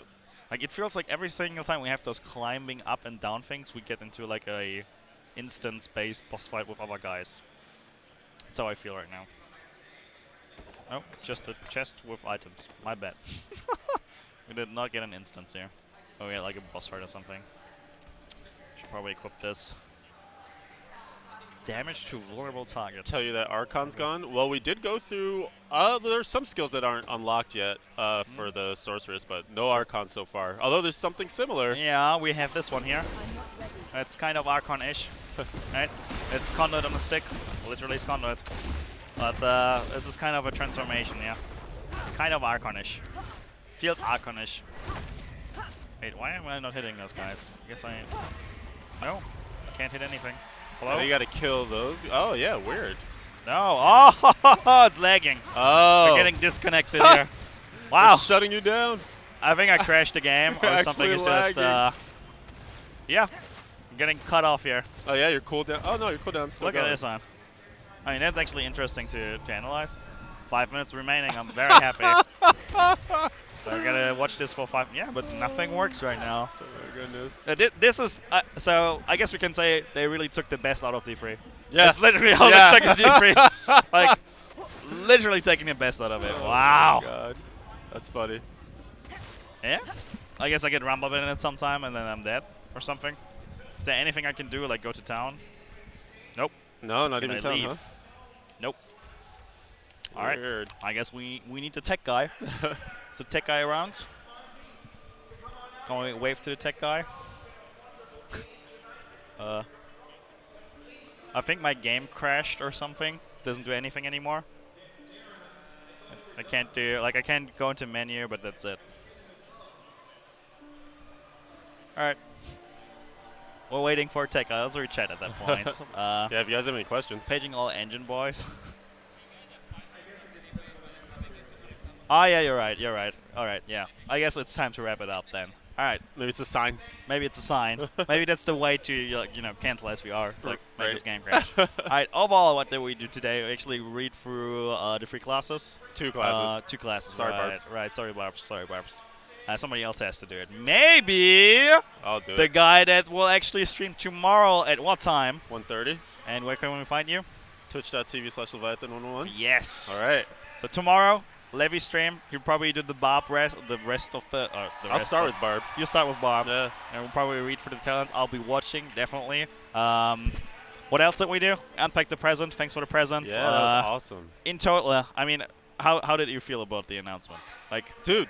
Like, it feels like every single time we have those climbing up and down things, we get into like a instance-based boss fight with other guys. That's how I feel right now. Oh, just a chest with items. My bad. We did not get an instance here. Oh, yeah, like a boss fight or something. Should probably equip this. Damage to vulnerable targets. Tell you that Archon's gone. Well, we did go through... there's some skills that aren't unlocked yet for the Sorceress, but no Archon so far. Although there's something similar. Yeah, we have this one here. It's kind of Archon-ish, right? It's conduit on a stick. Literally it's conduit. But this is kind of a transformation, yeah. Kind of Archon-ish. Feels Archon-ish. Wait, why am I not hitting those guys? I guess I... No, I can't hit anything. Hello? You gotta kill those. Oh, yeah, weird. No. Oh, it's lagging. Oh. We're getting disconnected here. Wow. It's shutting you down. I think I crashed the game or something. It's just, yeah. I'm getting cut off here. Oh, yeah, your cooldown. Oh, no, your cooldown's still Look going. at this one. I mean, that's actually interesting to analyze. 5 minutes remaining. I'm very happy. So I gotta watch this for 5. Yeah, but nothing works right now. Oh my goodness. This is so. I guess we can say they really took the best out of D3. Yeah. That's literally all they took in D3. Like, literally taking the best out of it. Wow. Oh my God. That's funny. Yeah. I guess I get rumbled in it sometime and then I'm dead or something. Is there anything I can do? Like go to town? Nope. No, not Can even I town, leave? huh? Nope. All right. Weird. I guess we need the tech guy. Is the tech guy around? Can we wave to the tech guy? I think my game crashed or something. Doesn't do anything anymore. I can't do, like, I can't go into menu, but that's it. Alright. We're waiting for tech guy. Let's chat at that point. Yeah, if you guys have any questions. Paging all engine boys. Oh, yeah, you're right. You're right. All right, yeah. I guess it's time to wrap it up then. All right. Maybe it's a sign. Maybe it's a sign. Maybe that's the way to cancel SVR. It's like make Right. this game crash. All right. Overall, what did we do today? We actually read through the 3 classes. 2 classes. 2 classes. Sorry, right, Barbs. Right. Sorry, Barbs. Sorry, Barbs. Somebody else has to do it. Maybe I'll do the it. guy that will actually stream tomorrow at what time? 1:30. And where can we find you? Twitch.tv/Leviathan101. Yes. All right. So tomorrow, Levy stream. He'll probably do the rest of the. I'll start with Barb. You start with Barb. Yeah. And we'll probably read for the talents. I'll be watching, definitely. What else did we do? Unpack the present. Thanks for the present. Yeah, that was awesome. In total, I mean, how did you feel about the announcement? Like, dude,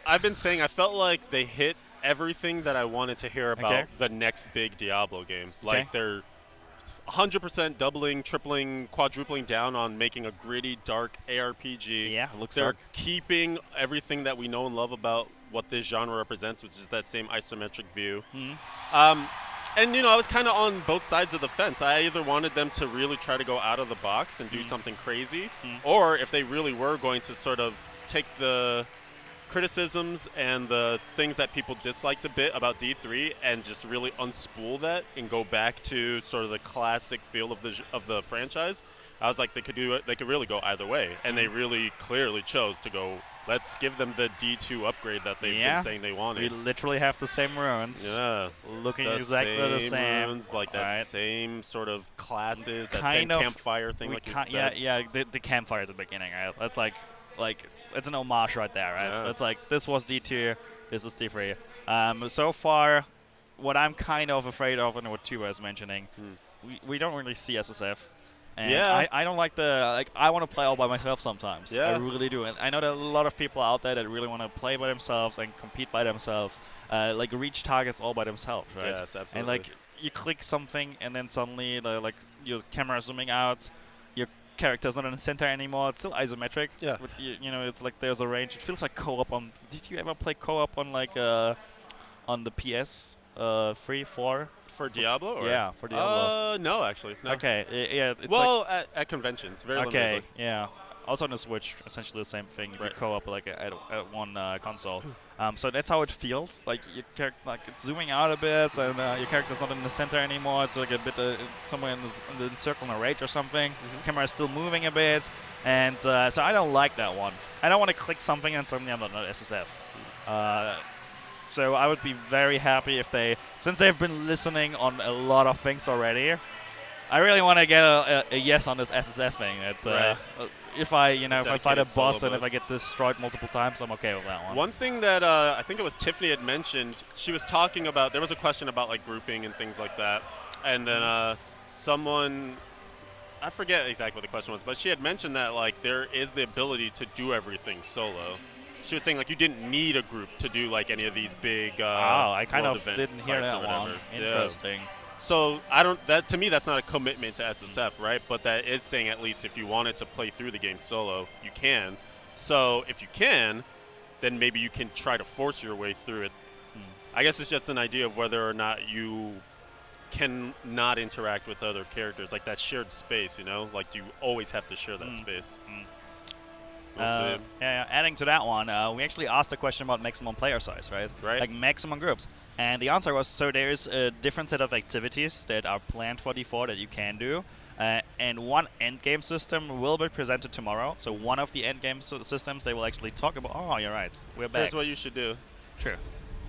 I've been saying I felt like they hit everything that I wanted to hear about the next big Diablo game. Like they're 100% doubling, tripling, quadrupling down on making a gritty, dark ARPG. Yeah, it looks They're dark. keeping everything that we know and love about what this genre represents, which is that same isometric view. And, I was kind of on both sides of the fence. I either wanted them to really try to go out of the box and do something crazy, or if they really were going to sort of take the criticisms and the things that people disliked a bit about D3 and just really unspool that and go back to sort of the classic feel of the franchise. I was like, they could do it. They could really go either way, and they really clearly chose to go. Let's give them the D2 upgrade that they've been saying they wanted. We literally have the same runes. Yeah, looking exactly the same. Runes, like that same sort of classes, that kind same of campfire thing, like you said. Yeah, the campfire at the beginning. Right? That's like it's an homage right there, right? So it's like this was D2, this is D3. So far, what I'm kind of afraid of, and what Tuba is mentioning, we don't really see SSF. And I don't like I want to play all by myself sometimes. I really do. And I know there are a lot of people out there that really want to play by themselves and compete by themselves, reach targets all by themselves, right? Yes, absolutely. And like you click something and then suddenly like your camera zooming out, your character's not in the center anymore. It's still isometric. Yeah. But it's like there's a range. It feels like co-op on. Did you ever play co-op on on the PS 3, 4? For Diablo? Or? Yeah, for Diablo. No, actually. No. Okay, yeah. It's well, at conventions, very limitedly. Yeah. Also on the Switch, essentially the same thing. You co-op at one console. So that's how it feels. Like your character, it's zooming out a bit, and your character's not in the center anymore. It's like a bit somewhere in the circle in a rage or something. Camera is still moving a bit, and so I don't like that one. I don't want to click something and suddenly I'm not SSF. So I would be very happy if since they've been listening on a lot of things already, I really want to get a yes on this SSF thing. If I fight a boss and if I get destroyed multiple times, I'm okay with that one. One thing that I think it was Tiffany had mentioned, she was talking about, there was a question about like grouping and things like that, and then someone, I forget exactly what the question was, but she had mentioned that like there is the ability to do everything solo. She was saying like you didn't need a group to do like any of these big I kind world of event didn't hear fights that or one. Interesting. Yeah. So to me that's not a commitment to SSF, right? But that is saying at least if you wanted to play through the game solo, you can. So if you can, then maybe you can try to force your way through it. I guess it's just an idea of whether or not you can not interact with other characters, like that shared space, like you always have to share that space. We'll see. Yeah, adding to that one, we actually asked a question about maximum player size, right? Like maximum groups. And the answer was, so there is a different set of activities that are planned for D4 that you can do. And one endgame system will be presented tomorrow. So one of the endgame systems they will actually talk about. Oh, you're right. We're back. Here's what you should do. True.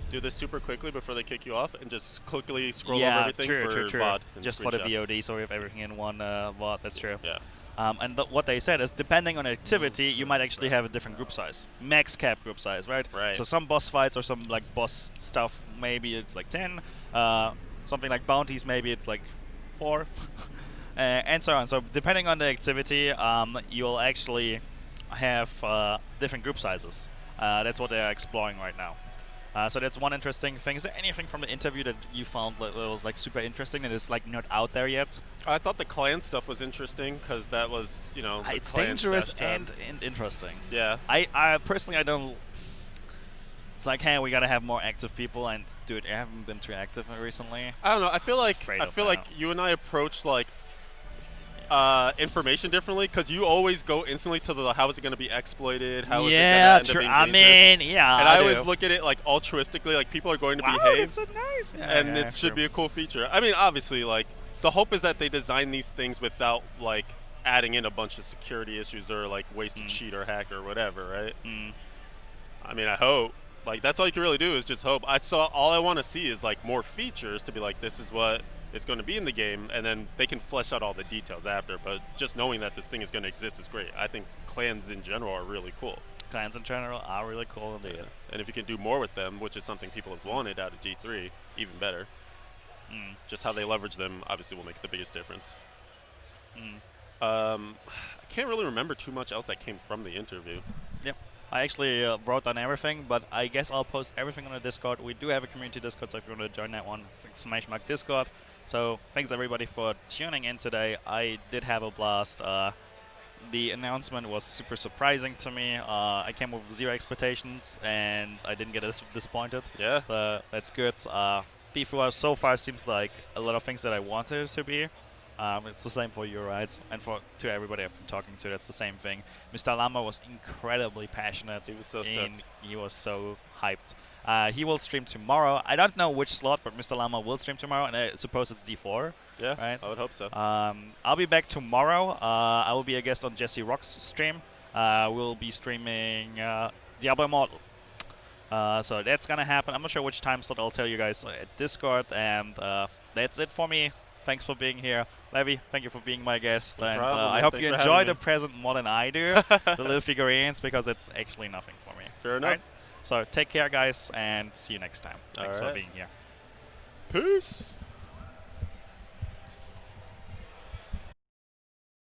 Do this super quickly before they kick you off, and just quickly scroll over everything for VOD. And just for the VOD, so we have everything in one VOD. That's true. Yeah. And what they said is, depending on activity, you might actually have a different group size. Max cap group size, right? Right. So some boss fights or some like boss stuff, maybe it's like 10. Something like bounties, maybe it's like 4. And so on. So depending on the activity, you'll actually have different group sizes. That's what they're exploring right now. So that's one interesting thing. Is there anything from the interview that you found that was like super interesting and is like not out there yet? I thought the clan stuff was interesting because that was, the it's clan dangerous stat and interesting. Yeah. I personally, I don't. It's like, hey, we gotta have more active people, and dude, I haven't been too active recently. I don't know. I feel like Afraid of that. you and I approached like information differently, because you always go instantly to the how is it going to be exploited, how is it Yeah, going to end up I being dangerous. mean, yeah. And I always do. look at it like altruistically, like people are going to Wow, behave, that's so nice. Yeah, and yeah, it should true. be a cool feature. I mean, obviously, like the hope is that they design these things without like adding in a bunch of security issues or like ways to cheat or hack or whatever, right? I mean, I hope. Like that's all you can really do is just hope. All I want to see is like more features to be like this is what it's going to be in the game, and then they can flesh out all the details after. But just knowing that this thing is going to exist is great. I think clans in general are really cool. Clans in general are really cool indeed. Yeah. And if you can do more with them, which is something people have wanted out of D3, even better. Just how they leverage them obviously will make the biggest difference. I can't really remember too much else that came from the interview. Yep. I actually wrote down everything, but I guess I'll post everything on the Discord. We do have a community Discord, so if you want to join that one, !Discord. So thanks everybody for tuning in today. I did have a blast. The announcement was super surprising to me. I came with 0 expectations, and I didn't get disappointed. Yeah. So that's good. D4 so far seems like a lot of things that I wanted it to be. It's the same for you, right? And to everybody I've been talking to, that's the same thing. Mr. Lama was incredibly passionate. He was so stoked. He was so hyped. He will stream tomorrow. I don't know which slot, but Mr. Lama will stream tomorrow, and I suppose it's D4. Yeah, right? I would hope so. I'll be back tomorrow. I will be a guest on Jesse Rock's stream. We'll be streaming Diablo Immortal. So that's gonna happen. I'm not sure which time slot. I'll tell you guys at Discord, and that's it for me. Thanks for being here. Levy, thank you for being my guest. No and problem, I hope thanks you for enjoy having the me. present more than I do, the little figurines, because it's actually nothing for me. Fair enough. Right? So take care, guys, and see you next time. Thanks for Alright. being here. Peace.